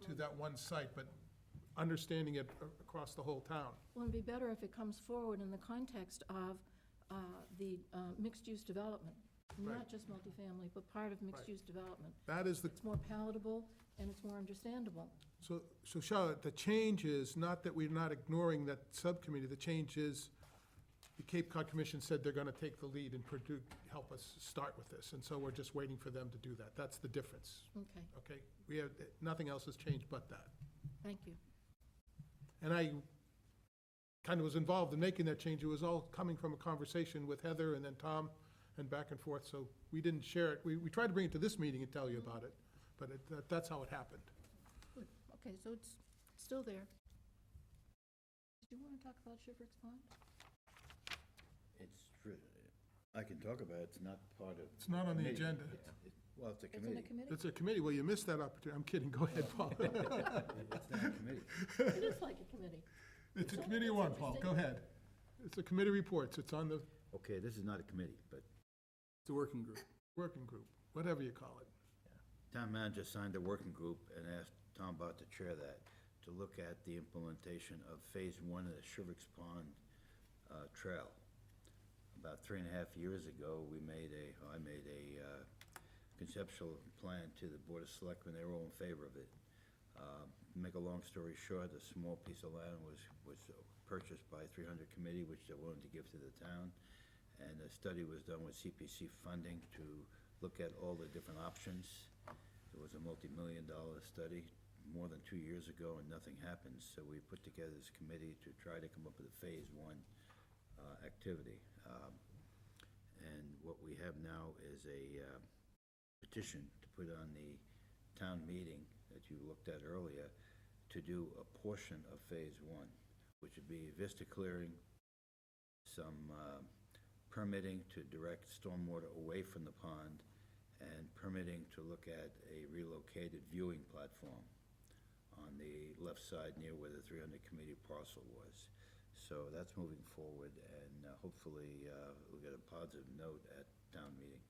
to that one site, but understanding it across the whole town. Well, it'd be better if it comes forward in the context of the mixed-use development, Right. not just multifamily, but part of mixed-use development. That is the, It's more palatable and it's more understandable. so Charlotte, the change is not that we're not ignoring that subcommittee, the change is the Cape Cod Commission said they're gonna take the lead and help us start with this, and so we're just waiting for them to do that. That's the difference, Okay, okay? We have, nothing else has changed but that. thank you. And I kind of was involved in making that change. It was all coming from a conversation with Heather and then Tom and back and forth, so we didn't share it. We tried to bring it to this meeting and tell you about it, but that's how it happened. Good. Okay, so it's still there. Did you want to talk about Shivers Pond? I can talk about it, it's not part of. It's not on the committee. agenda. Well, it's a It's in committee. a committee? It's a committee. Well, you missed that opportunity. I'm kidding. Go ahead, Paul. It's not a committee. It is like a committee. It's a committee of one, Paul. Go ahead. It's a committee reports. It's on the Okay, this is not a committee, but It's a working group. Working group, whatever you call it. town manager signed a working group and asked Tom Bott to chair that, to look at the implementation of Phase 1 of the Shrivix Pond Trail. About 3.5 years ago, I made a conceptual plan to the Board of Selectmen. They were all in favor of it. To make a long story short, a small piece of land was purchased by 300 Committee, which they're willing to give to the town. And a study was done with CPC funding to look at all the different options. It was a multi-million-dollar study more than 2 years ago, and nothing happened. So we put together this committee to try to come up with a Phase 1 activity. And what we have now is a petition to put on the town meeting that you looked at earlier to do a portion of Phase 1, which would be vista clearing, some permitting to direct stormwater away from the pond, and permitting to look at a relocated viewing platform on the left side near where the 300 Committee parcel was. So that's moving forward, and hopefully we'll get a positive note at town meeting.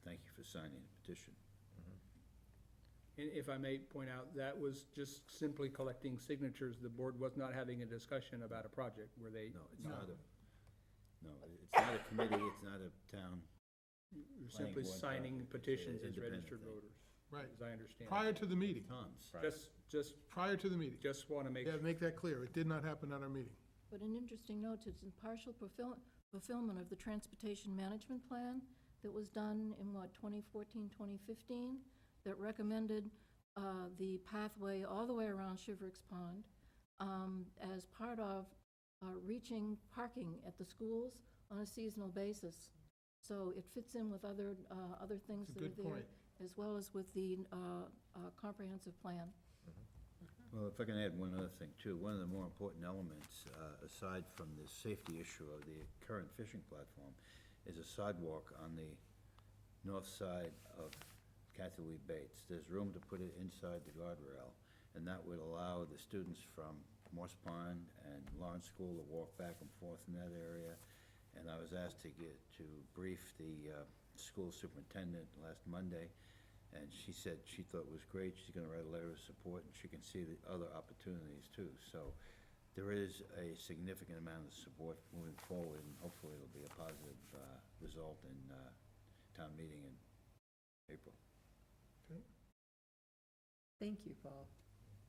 Thank you for signing the petition. And if I may point out, that was just simply collecting signatures. The board was not having a discussion about a project, were they? No, it's not a committee, it's not a town. You're simply Planning board signing project. It's a petitions as independent registered thing. voters, Right. as I understand. Prior to the meeting. Tom's. Just Prior to the meeting. want to make Yeah, make that clear. It did not happen at our meeting. But an interesting note, it's in partial fulfillment of the Transportation Management Plan that was done in, 2014, 2015, that recommended the pathway all the way around Shivers Pond as part of reaching parking at the schools on a seasonal basis. So it fits in with other things It's a that are good there, point. as well as with the comprehensive plan. Well, if I can add one other thing too, one of the more important elements, aside from the safety issue of the current fishing platform, is a sidewalk on the north side of Kathy Lee Bates. There's room to put it inside the guardrail, and that would allow the students from Morse Pond and Lawrence School to walk back and forth in that area. And I was asked to brief the school superintendent last Monday, and she said she thought it was great. She's gonna write a letter of support, and she can see the other opportunities too. So there is a significant amount of support moving forward, and hopefully it'll be a positive result in town meeting in April. Thank you, Paul,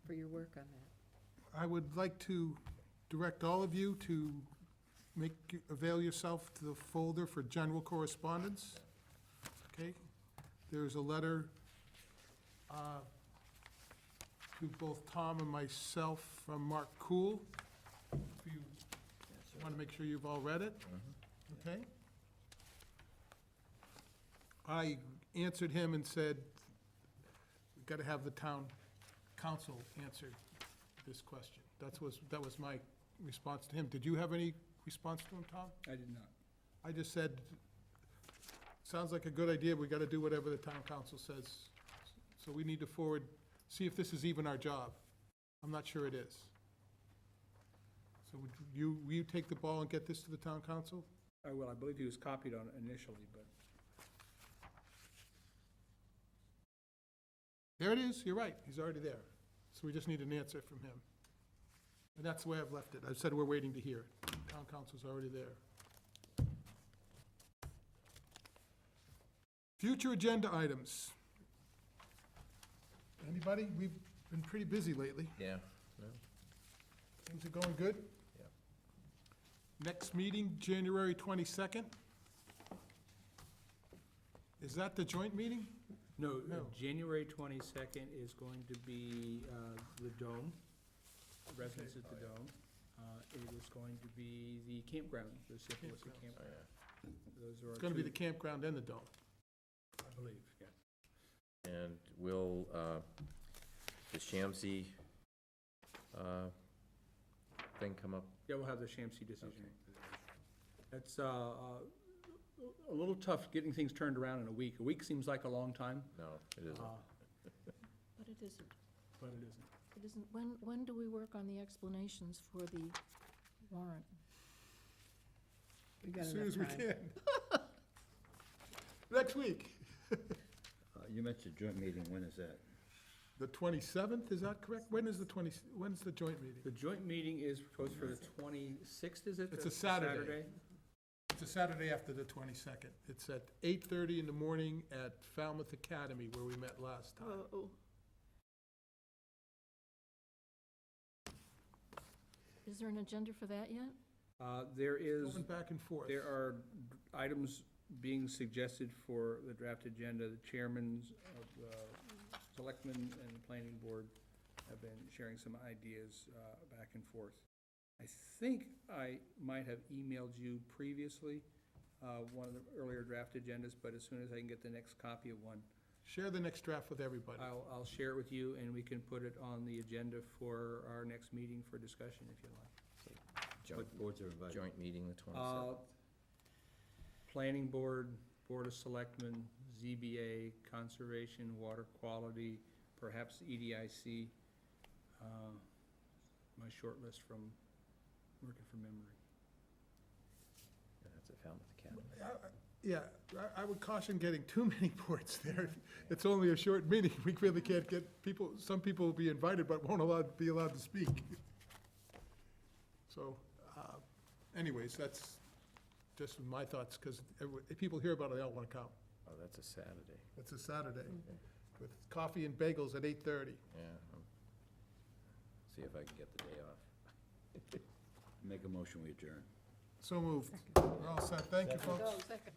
for your work on that. I would like to direct all of you to avail yourself to the folder for general correspondence. Okay? There's a letter to both Tom and myself from Mark Cool Want to make sure you've all read it? Okay? I answered him and said, we've got to have the town council answer this question. That was my response to him. Did you have any response to him, Tom? I did not. I just said, sounds like a good idea, we gotta do whatever the town council says. So we need to forward, see if this is even our job. I'm not sure it is. So would will you take the ball and get this to the town council? I will, I believe he was copied on it initially, but. There it is, you're right, he's already there. So we just need an answer from him. And that's the way I've left it. I've said we're waiting to hear it. Town council's already there. Future agenda items. Anybody? We've been pretty busy lately. Yeah. Things are going good? Yeah. Next meeting, January 22nd. Is that the joint meeting? No, No. January 22nd is going to be the Dome, residents at the Dome. It is going to be the campground, the Syphilis campground. Those are our It's gonna be two, the campground and the dome. I believe, yeah. And will, the Shamsi, thing come up? Yeah, we'll have the Shamsi decision. That's a little tough getting things turned around in a week. A week seems like a long time, No, it isn't. But it isn't. but it isn't. It isn't. When do we work on the explanations for the warrant? We got As soon as we enough time. can. Next week. You mentioned joint meeting, when is that? The 27th, is that correct? When's the joint meeting? The joint meeting is proposed for the 26th, is it? It's a Saturday. It's a Saturday after the 22nd. It's at 8:30 in the morning at Falmouth Academy, where we met last time. Oh. Is there an agenda for that yet? There is. Going back and forth. There are items being suggested for the draft agenda. The chairmans of the selectmen and the planning board have been sharing some ideas back and forth. I think I might have emailed you previously one of the earlier draft agendas, but as soon as I can get the next copy of one, Share the next draft with everybody. I'll share it with you, and we can put it on the agenda for our next meeting for discussion, if you like. Joint, What boards are invited? joint meeting, the 27th. Planning Board, Board of Selectmen, ZBA, Conservation, Water Quality, perhaps EDIC. My short list from working from memory. That's at Falmouth Academy. Yeah, I would caution getting too many boards there. It's only a short meeting. We really can't get people, some people will be invited but won't be allowed to speak. So, anyways, that's just my thoughts, because if people hear about it, they all want to come. Oh, that's a Saturday. It's a Saturday, with coffee and bagels at 8:30. Yeah. See if I can get the day off. Make a motion, we adjourn. So moved. We're all set. Thank you, folks. Second.